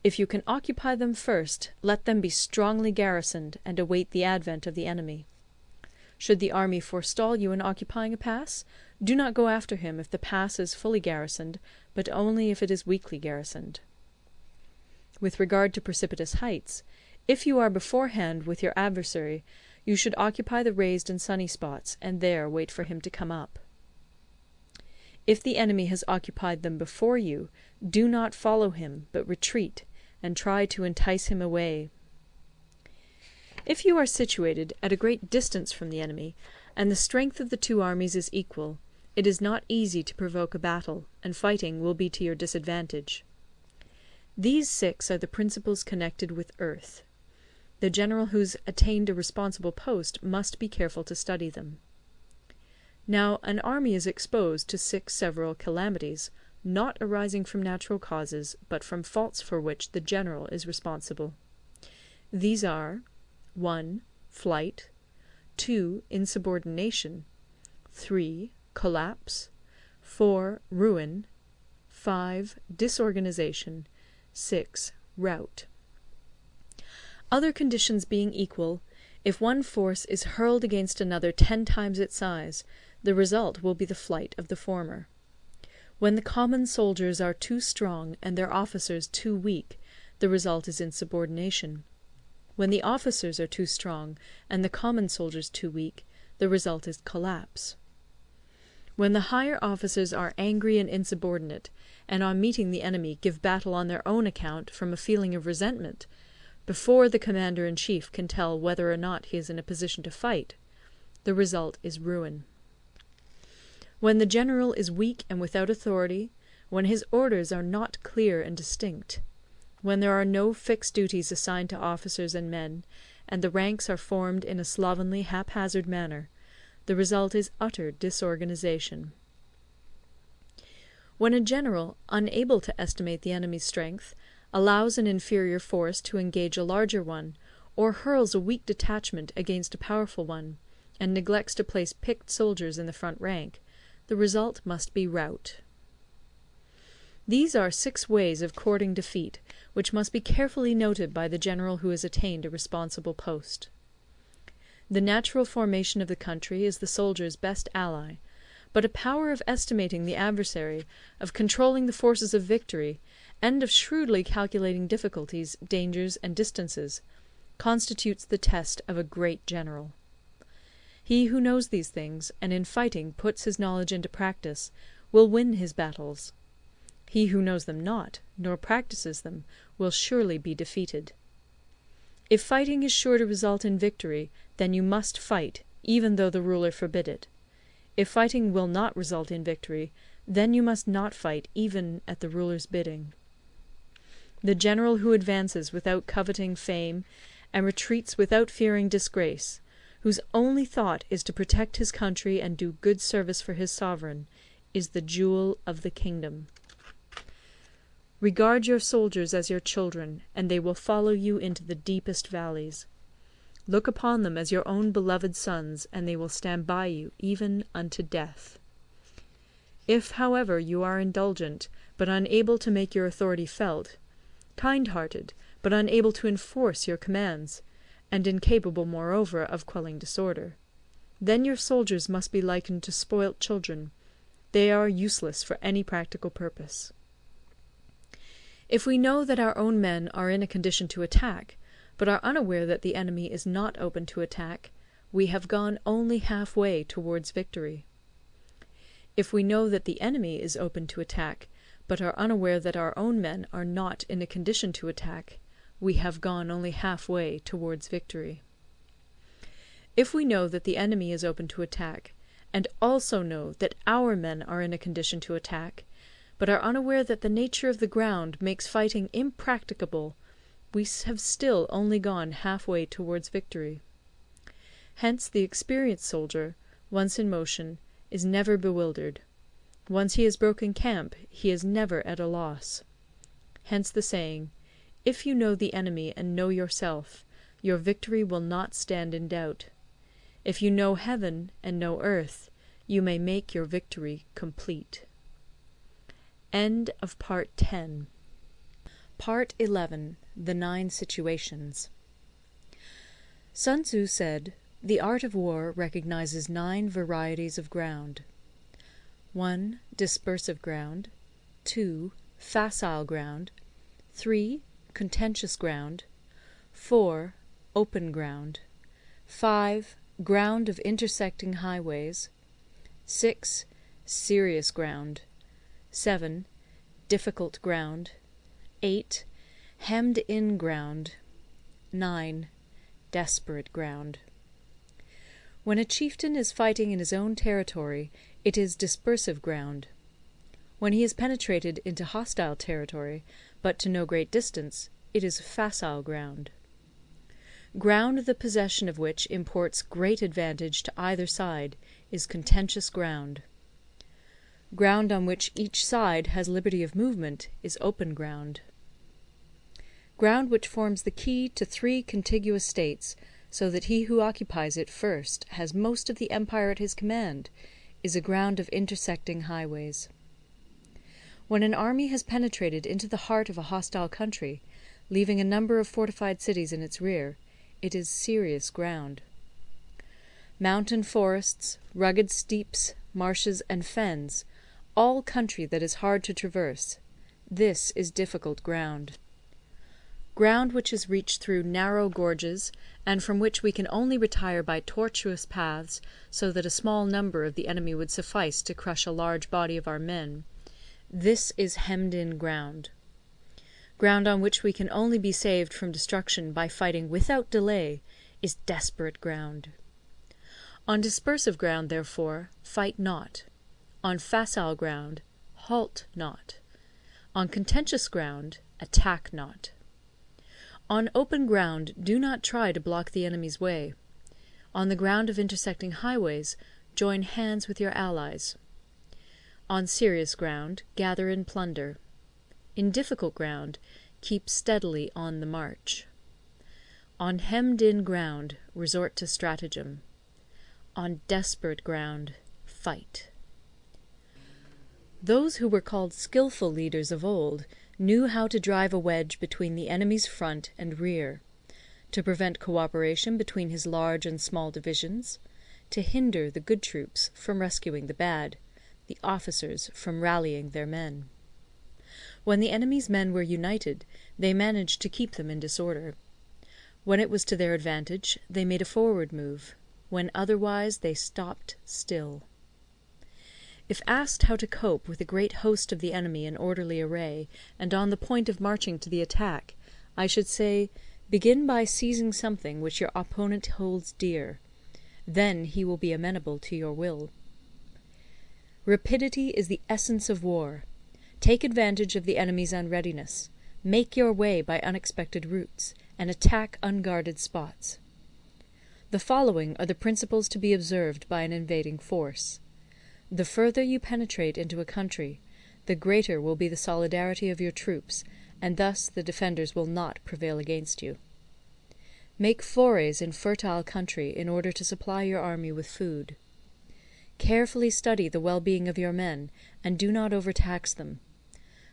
if you can occupy them first, let them be strongly garrisoned and await the advent of the enemy. Should the army forestall you in occupying a pass, do not go after him if the pass is fully garrisoned, but only if it is weakly garrisoned. With regard to precipitous heights, if you are beforehand with your adversary, you should occupy the raised and sunny spots, and there wait for him to come up. If the enemy has occupied them before you, do not follow him, but retreat, and try to entice him away. If you are situated at a great distance from the enemy, and the strength of the two armies is equal, it is not easy to provoke a battle, and fighting will be to your disadvantage. These 6 are the principles connected with earth. The general who's attained a responsible post must be careful to study them. Now, an army is exposed to 6 several calamities, not arising from natural causes, but from faults for which the general is responsible. These are 1. Flight, 2. Insubordination, 3. Collapse, 4. Ruin, 5. Disorganization, 6. Rout. Other conditions being equal, if one force is hurled against another 10 times its size, the result will be the flight of the former. When the common soldiers are too strong and their officers too weak, the result is insubordination. When the officers are too strong and the common soldiers too weak, the result is collapse. When the higher officers are angry and insubordinate, and on meeting the enemy give battle on their own account from a feeling of resentment, before the commander-in-chief can tell whether or not he is in a position to fight, the result is ruin. When the general is weak and without authority, when his orders are not clear and distinct, When there are no fixed duties assigned to officers and men, and the ranks are formed in a slovenly, haphazard manner, the result is utter disorganization. When a general, unable to estimate the enemy's strength, allows an inferior force to engage a larger one, or hurls a weak detachment against a powerful one, and neglects to place picked soldiers in the front rank, the result must be rout. These are 6 ways of courting defeat, which must be carefully noted by the general who has attained a responsible post. The natural formation of the country is the soldier's best ally, but a power of estimating the adversary, of controlling the forces of victory, and of shrewdly calculating difficulties, dangers, and distances, constitutes the test of a great general. He who knows these things, and in fighting puts his knowledge into practice, will win his battles. He who knows them not, nor practises them, will surely be defeated. If fighting is sure to result in victory, then you must fight, even though the ruler forbid it. If fighting will not result in victory, then you must not fight even at the ruler's bidding. The general who advances without coveting fame, and retreats without fearing disgrace, whose only thought is to protect his country and do good service for his sovereign, is the jewel of the kingdom. Regard your soldiers as your children, and they will follow you into the deepest valleys. Look upon them as your own beloved sons, and they will stand by you even unto death. If, however, you are indulgent, but unable to make your authority felt, kind-hearted, but unable to enforce your commands, and incapable, moreover, of quelling disorder, then your soldiers must be likened to spoilt children. They are useless for any practical purpose. If we know that our own men are in a condition to attack, but are unaware that the enemy is not open to attack, we have gone only half-way towards victory. If we know that the enemy is open to attack, but are unaware that our own men are not in a condition to attack, we have gone only half-way towards victory. If we know that the enemy is open to attack, and also know that our men are in a condition to attack, but are unaware that the nature of the ground makes fighting impracticable, we have still only gone half-way towards victory. Hence the experienced soldier, once in motion, is never bewildered. Once he has broken camp, he is never at a loss. Hence the saying, "If you know the enemy and know yourself, your victory will not stand in doubt. If you know heaven and know earth, you may make your victory complete." End of Part 10. Part 11. The 9 Situations. Sun Tzu said, "The art of war recognizes 9 varieties of ground. 1. Dispersive ground. 2. Facile ground. 3. Contentious ground. 4. Open ground. 5. Ground of intersecting highways. 6. Serious ground. 7. Difficult ground. 8. Hemmed-in ground. 9. Desperate ground. When a chieftain is fighting in his own territory, it is dispersive ground. When he has penetrated into hostile territory, but to no great distance, it is facile ground. Ground the possession of which imports great advantage to either side is contentious ground. Ground on which each side has liberty of movement is open ground. Ground which forms the key to 3 contiguous states, so that he who occupies it first has most of the empire at his command, is a ground of intersecting highways. When an army has penetrated into the heart of a hostile country, leaving a number of fortified cities in its rear, it is serious ground. Mountain forests, rugged steeps, marshes, and fens, all country that is hard to traverse, this is difficult ground. Ground which is reached through narrow gorges, and from which we can only retire by tortuous paths, so that a small number of the enemy would suffice to crush a large body of our men, this is hemmed-in ground. Ground on which we can only be saved from destruction by fighting without delay is desperate ground. On dispersive ground, therefore, fight not. On facile ground, halt not. On contentious ground, Attack not. On open ground do not try to block the enemy's way. On the ground of intersecting highways, join hands with your allies. On serious ground, gather in plunder. In difficult ground, keep steadily on the march. On hemmed-in ground, resort to stratagem. On desperate ground, fight. Those who were called skilful leaders of old knew how to drive a wedge between the enemy's front and rear, to prevent cooperation between his large and small divisions, to hinder the good troops from rescuing the bad, the officers from rallying their men. When the enemy's men were united, they managed to keep them in disorder. When it was to their advantage, they made a forward move; when otherwise, they stopped still. If asked how to cope with a great host of the enemy in orderly array, and on the point of marching to the attack, I should say, begin by seizing something which your opponent holds dear. Then he will be amenable to your will. Rapidity is the essence of war. Take advantage of the enemy's unreadiness. Make your way by unexpected routes, and attack unguarded spots. The following are the principles to be observed by an invading force. The further you penetrate into a country, the greater will be the solidarity of your troops, and thus the defenders will not prevail against you. Make forays in fertile country in order to supply your army with food. Carefully study the well-being of your men, and do not overtax them.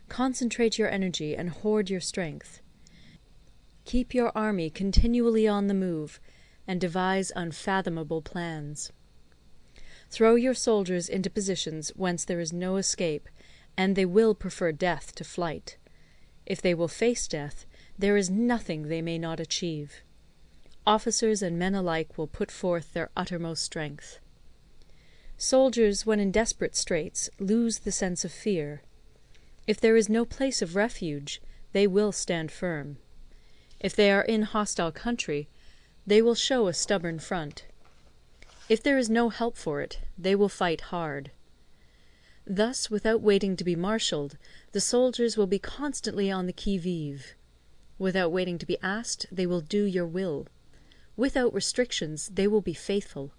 Concentrate your energy and hoard your strength. Keep your army continually on the move, and devise unfathomable plans. Throw your soldiers into positions whence there is no escape, and they will prefer death to flight. If they will face death, there is nothing they may not achieve. Officers and men alike will put forth their uttermost strength. Soldiers, when in desperate straits, lose the sense of fear. If there is no place of refuge, they will stand firm. If they are in hostile country, they will show a stubborn front. If there is no help for it, they will fight hard. Thus, without waiting to be marshalled, the soldiers will be constantly on the qui-vive. Without waiting to be asked, they will do your will. Without restrictions, they will be faithful.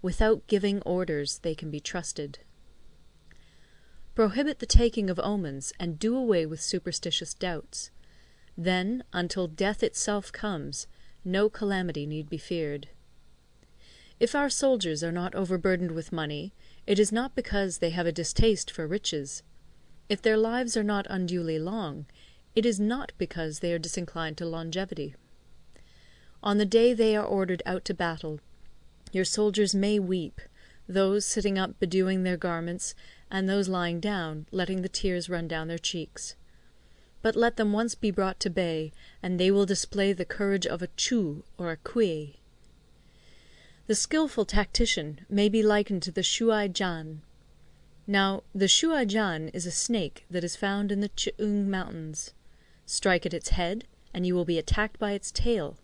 Without giving orders, they can be trusted. Prohibit the taking of omens, and do away with superstitious doubts. Then, until death itself comes, no calamity need be feared. If our soldiers are not overburdened with money, it is not because they have a distaste for riches. If their lives are not unduly long, it is not because they are disinclined to longevity. On the day they are ordered out to battle, your soldiers may weep, those sitting up bedewing their garments, and those lying down, letting the tears run down their cheeks. But let them once be brought to bay, and they will display the courage of a Chu or a Kui. The skilful tactician may be likened to the Shuai-jan. Now, the Shuai-jan is a snake that is found in the Ch'ung mountains. Strike at its head, and you will be attacked by its tail.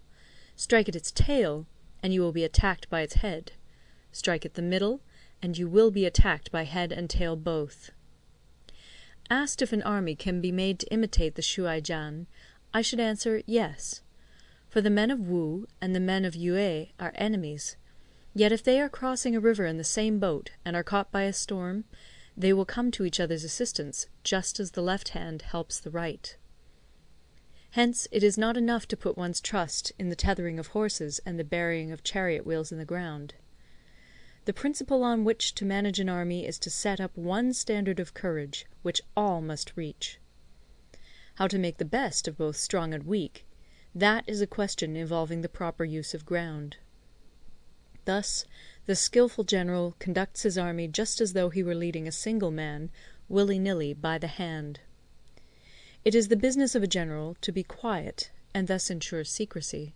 Strike at its tail, and you will be attacked by its head. Strike at the middle, and you will be attacked by head and tail both. Asked if an army can be made to imitate the Shuai-jan, I should answer yes. For the men of Wu and the men of Yue are enemies. Yet if they are crossing a river in the same boat, and are caught by a storm, they will come to each other's assistance, just as the left hand helps the right. Hence it is not enough to put one's trust in the tethering of horses and the burying of chariot wheels in the ground. The principle on which to manage an army is to set up one standard of courage, which all must reach. How to make the best of both strong and weak, that is a question involving the proper use of ground. Thus, the skilful general conducts his army just as though he were leading a single man, willy-nilly, by the hand. It is the business of a general to be quiet, and thus ensure secrecy;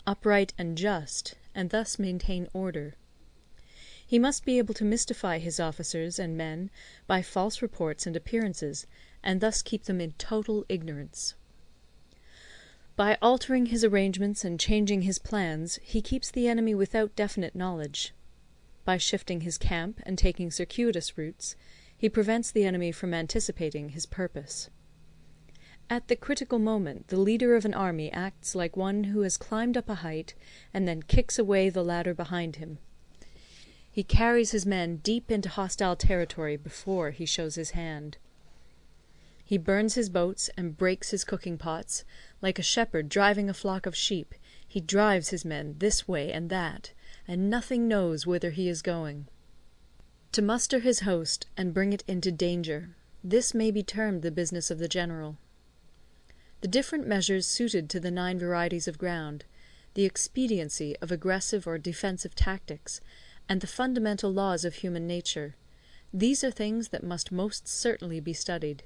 upright and just, and thus maintain order. He must be able to mystify his officers and men by false reports and appearances, and thus keep them in total ignorance. By altering his arrangements and changing his plans, he keeps the enemy without definite knowledge. By shifting his camp and taking circuitous routes, he prevents the enemy from anticipating his purpose. At the critical moment the leader of an army acts like one who has climbed up a height and then kicks away the ladder behind him. He carries his men deep into hostile territory before he shows his hand. He burns his boats and breaks his cooking pots. Like a shepherd driving a flock of sheep, he drives his men this way and that, and nothing knows whither he is going. To muster his host and bring it into danger, this may be termed the business of the general. The different measures suited to the 9 varieties of ground, the expediency of aggressive or defensive tactics, and the fundamental laws of human nature, these are things that must most certainly be studied.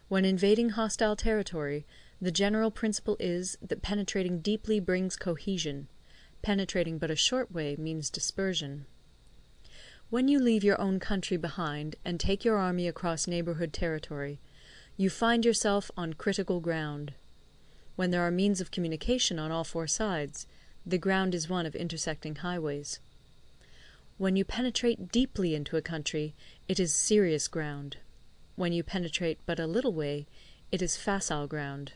When invading hostile territory, the general principle is that penetrating deeply brings cohesion. Penetrating but a short way means dispersion. When you leave your own country behind and take your army across neighbourhood territory, you find yourself on critical ground. When there are means of communication on all 4 sides, the ground is one of intersecting highways. When you penetrate deeply into a country, it is serious ground. When you penetrate but a little way, it is facile ground.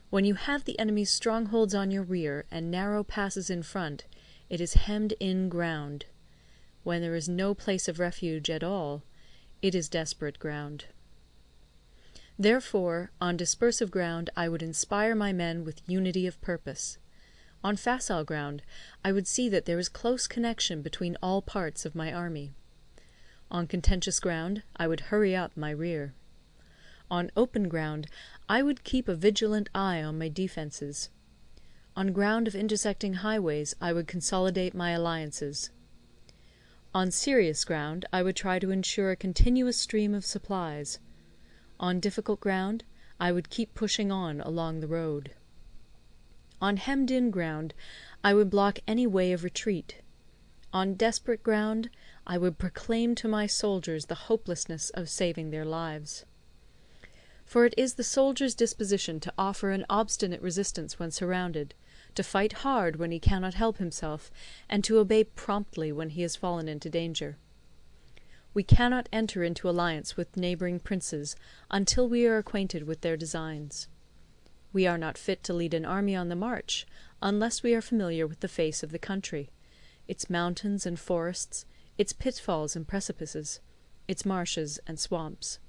When you have the enemy's strongholds on your rear and narrow passes in front, it is hemmed-in ground. When there is no place of refuge at all, it is desperate ground. Therefore, on dispersive ground I would inspire my men with unity of purpose. On facile ground I would see that there is close connection between all parts of my army. On contentious ground I would hurry up my rear. On open ground I would keep a vigilant eye on my defences. On ground of intersecting highways I would consolidate my alliances. On serious ground I would try to ensure a continuous stream of supplies. On difficult ground I would keep pushing on along the road. On hemmed-in ground I would block any way of retreat. On desperate ground I would proclaim to my soldiers the hopelessness of saving their lives. For it is the soldier's disposition to offer an obstinate resistance when surrounded, to fight hard when he cannot help himself, and to obey promptly when he has fallen into danger. We cannot enter into alliance with neighbouring princes until we are acquainted with their designs. We are not fit to lead an army on the march unless we are familiar with the face of the country, its mountains and forests, its pitfalls and precipices, its marshes and swamps.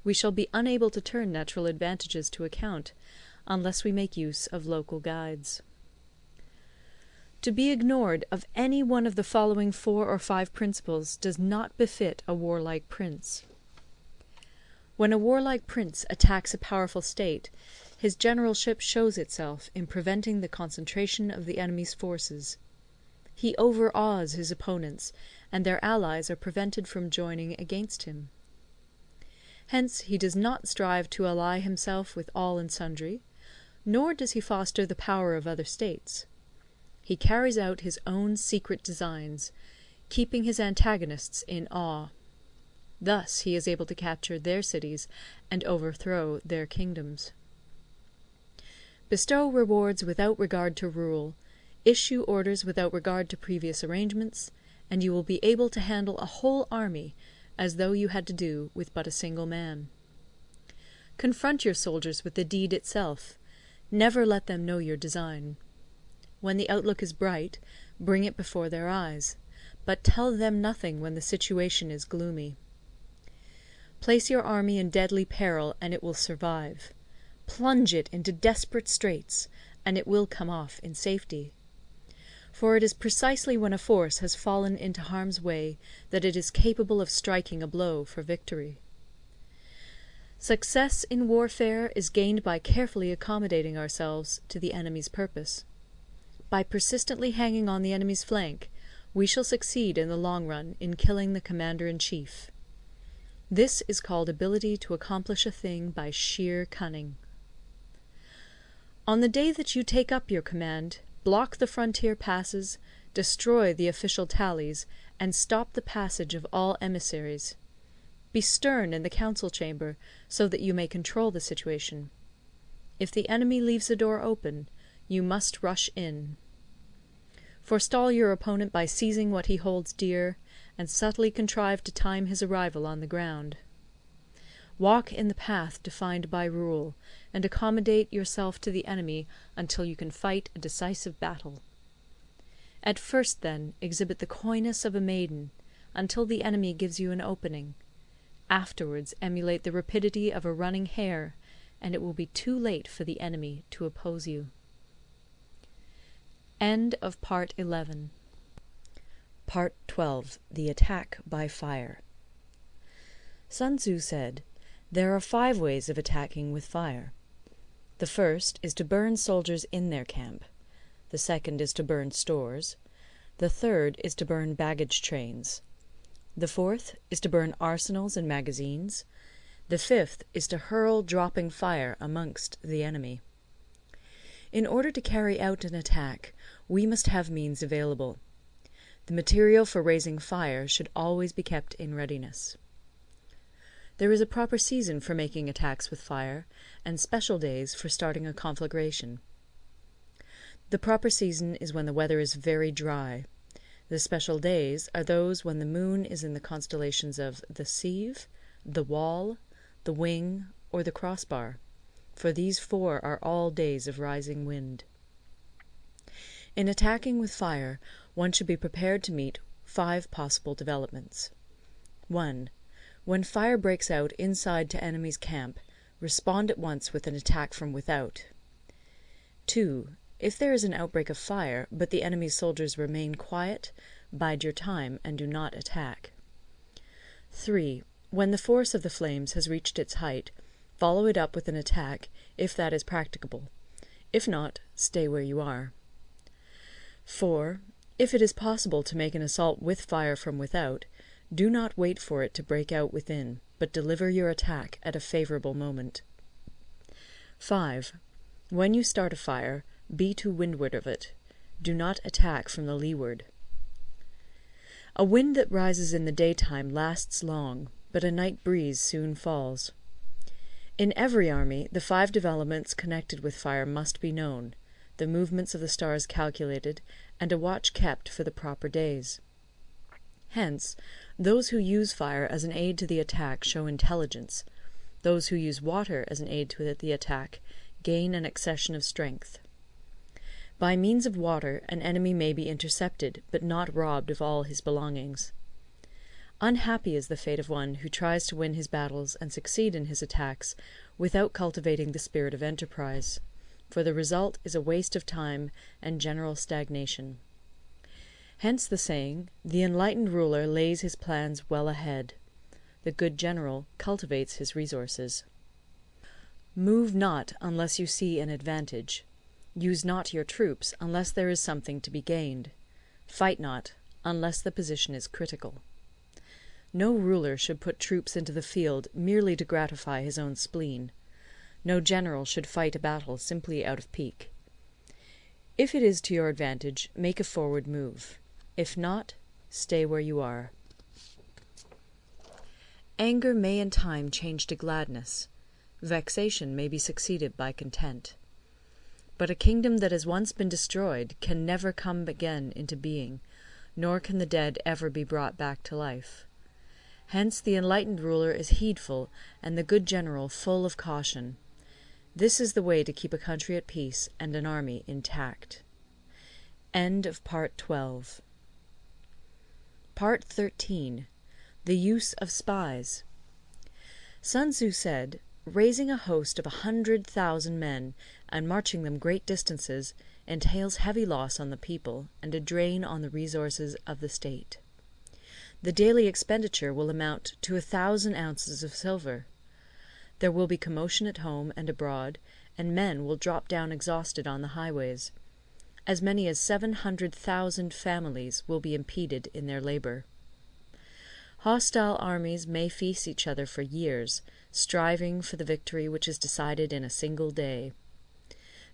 We shall be unable to turn natural advantages to account unless we make use of local guides. To be ignored of any one of the following 4 or 5 principles does not befit a warlike prince. When a warlike prince attacks a powerful state, his generalship shows itself in preventing the concentration of the enemy's forces. He overawes his opponents, and their allies are prevented from joining against him. Hence he does not strive to ally himself with all and sundry, nor does he foster the power of other states. He carries out his own secret designs, keeping his antagonists in awe. Thus he is able to capture their cities and overthrow their kingdoms. Bestow rewards without regard to rule, issue orders without regard to previous arrangements, and you will be able to handle a whole army as though you had to do with but a single man. Confront your soldiers with the deed itself. Never let them know your design. When the outlook is bright, bring it before their eyes, but tell them nothing when the situation is gloomy. Place your army in deadly peril, and it will survive. Plunge it into desperate straits, and it will come off in safety. For it is precisely when a force has fallen into harm's way that it is capable of striking a blow for victory. Success in warfare is gained by carefully accommodating ourselves to the enemy's purpose. By persistently hanging on the enemy's flank, we shall succeed in the long run in killing the commander-in-chief. This is called ability to accomplish a thing by sheer cunning. On the day that you take up your command, block the frontier passes, destroy the official tallies, and stop the passage of all emissaries. Be stern in the council chamber, so that you may control the situation. If the enemy leaves the door open, you must rush in. Forestall your opponent by seizing what he holds dear, and subtly contrive to time his arrival on the ground. Walk in the path defined by rule, and accommodate yourself to the enemy until you can fight a decisive battle. At first, then, exhibit the coyness of a maiden, until the enemy gives you an opening. Afterwards emulate the rapidity of a running hare, and it will be too late for the enemy to oppose you. End of Part 11. Part 12. The Attack by Fire. Sun Tzu said, "There are 5 ways of attacking with fire. The first is to burn soldiers in their camp. The second is to burn stores. The third is to burn baggage trains. The fourth is to burn arsenals and magazines. The fifth is to hurl dropping fire amongst the enemy." In order to carry out an attack, we must have means available. The material for raising fire should always be kept in readiness. There is a proper season for making attacks with fire, and special days for starting a conflagration. The proper season is when the weather is very dry. The special days are those when the moon is in the constellations of the Sieve, the Wall, the Wing, or the Crossbar, for these 4 are all days of rising wind. In attacking with fire, one should be prepared to meet 5 possible developments. 1. When fire breaks out inside to enemy's camp, respond at once with an attack from without. 2. If there is an outbreak of fire, but the enemy's soldiers remain quiet, bide your time and do not attack. 3. When the force of the flames has reached its height, follow it up with an attack, if that is practicable. If not, stay where you are. 4. If it is possible to make an assault with fire from without, do not wait for it to break out within, but deliver your attack at a favourable moment. 5. When you start a fire, be to windward of it. Do not attack from the leeward. A wind that rises in the daytime lasts long, but a night breeze soon falls. In every army, the 5 developments connected with fire must be known, the movements of the stars calculated, and a watch kept for the proper days. Hence, those who use fire as an aid to the attack show intelligence. Those who use water as an aid to the attack gain an accession of strength. By means of water, an enemy may be intercepted, but not robbed of all his belongings. Unhappy is the fate of one who tries to win his battles and succeed in his attacks without cultivating the spirit of enterprise, for the result is a waste of time and general stagnation. Hence the saying, "The enlightened ruler lays his plans well ahead. The good general cultivates his resources." Move not unless you see an advantage. Use not your troops unless there is something to be gained. Fight not unless the position is critical. No ruler should put troops into the field merely to gratify his own spleen. No general should fight a battle simply out of pique. If it is to your advantage, make a forward move. If not, stay where you are. Anger may in time change to gladness. Vexation may be succeeded by content. But a kingdom that has once been destroyed can never come again into being, nor can the dead ever be brought back to life. Hence the enlightened ruler is heedful, and the good general full of caution. This is the way to keep a country at peace and an army intact. End of Part 12. Part 13. The Use of Spies. Sun Tzu said, "Raising a host of 100,000 men, and marching them great distances, entails heavy loss on the people, and a drain on the resources of the state. The daily expenditure will amount to 1,000 ounces of silver. There will be commotion at home and abroad, and men will drop down exhausted on the highways. As many as 700,000 families will be impeded in their labour. Hostile armies may feast each other for years, striving for the victory which is decided in a single day.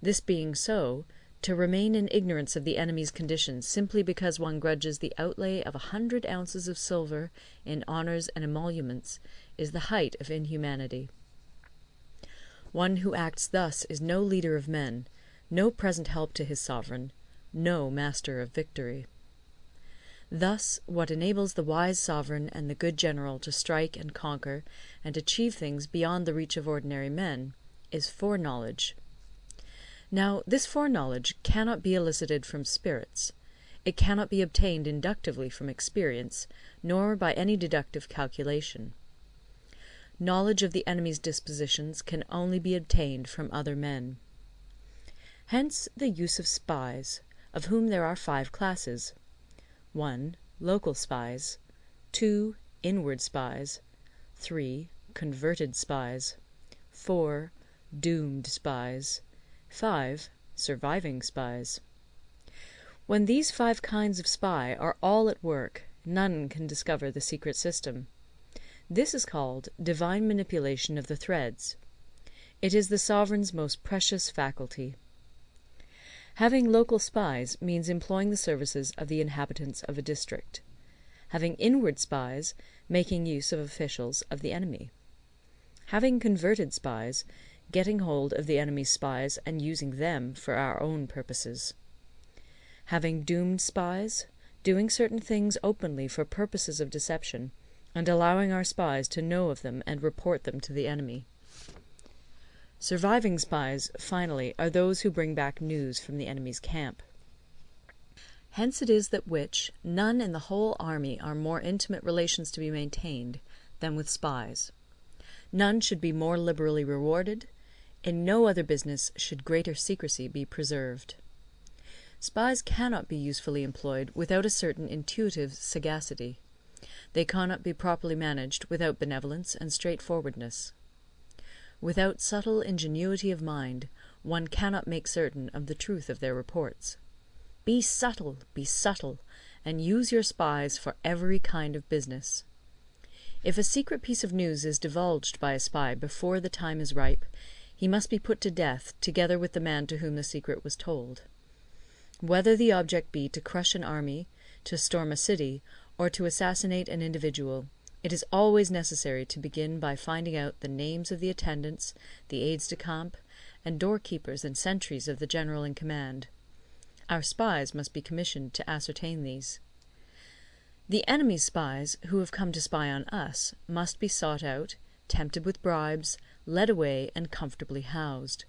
This being so, to remain in ignorance of the enemy's condition simply because one grudges the outlay of 100 ounces of silver in honours and emoluments is the height of inhumanity. One who acts thus is no leader of men, no present help to his sovereign, no master of victory. Thus, what enables the wise sovereign and the good general to strike and conquer and achieve things beyond the reach of ordinary men, is foreknowledge. Now, this foreknowledge cannot be elicited from spirits. It cannot be obtained inductively from experience, nor by any deductive calculation. Knowledge of the enemy's dispositions can only be obtained from other men. Hence the use of spies, of whom there are 5 classes: 1. Local spies. 2. Inward spies. 3. Converted spies. 4. Doomed spies. 5. Surviving spies. When these 5 kinds of spy are all at work, none can discover the secret system. This is called divine manipulation of the threads. It is the sovereign's most precious faculty. Having local spies means employing the services of the inhabitants of a district. Having inward spies, making use of officials of the enemy. Having converted spies, getting hold of the enemy's spies and using them for our own purposes. Having doomed spies, doing certain things openly for purposes of deception, and allowing our spies to know of them and report them to the enemy. Surviving spies, finally, are those who bring back news from the enemy's camp. Hence it is that none in the whole army are more intimate relations to be maintained than with spies. None should be more liberally rewarded. In no other business should greater secrecy be preserved. Spies cannot be usefully employed without a certain intuitive sagacity. They cannot be properly managed without benevolence and straightforwardness. Without subtle ingenuity of mind, one cannot make certain of the truth of their reports. Be subtle, and use your spies for every kind of business. If a secret piece of news is divulged by a spy before the time is ripe, he must be put to death together with the man to whom the secret was told. Whether the object be to crush an army, to storm a city, or to assassinate an individual, it is always necessary to begin by finding out the names of the attendants, the aides-de-camp, and doorkeepers and sentries of the general in command. Our spies must be commissioned to ascertain these. The enemy's spies, who have come to spy on us, must be sought out, tempted with bribes, led away, and comfortably housed.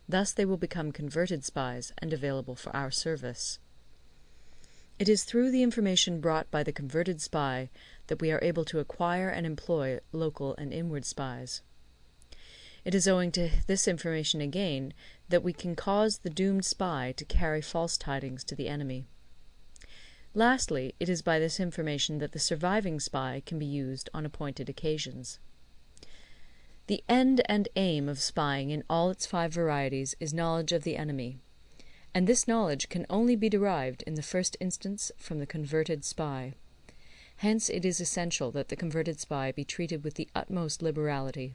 Thus they will become converted spies and available for our service. It is through the information brought by the converted spy that we are able to acquire and employ local and inward spies. It is owing to this information again that we can cause the doomed spy to carry false tidings to the enemy. Lastly, it is by this information that the surviving spy can be used on appointed occasions. The end and aim of spying in all its 5 varieties is knowledge of the enemy, and this knowledge can only be derived in the first instance from the converted spy. Hence it is essential that the converted spy be treated with the utmost liberality.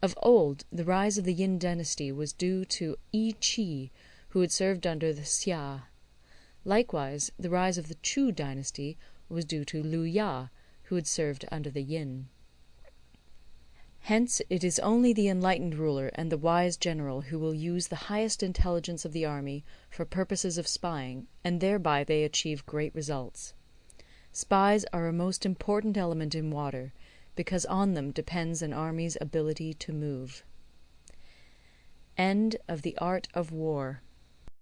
Of old, the rise of the Yin dynasty was due to Yi Qi, who had served under the Xia. Likewise, the rise of the Chu dynasty was due to Lu Ya, who had served under the Yin. Hence it is only the enlightened ruler and the wise general who will use the highest intelligence of the army for purposes of spying, and thereby they achieve great results. Spies are a most important element in water, because on them depends an army's ability to move. End of the Art of War.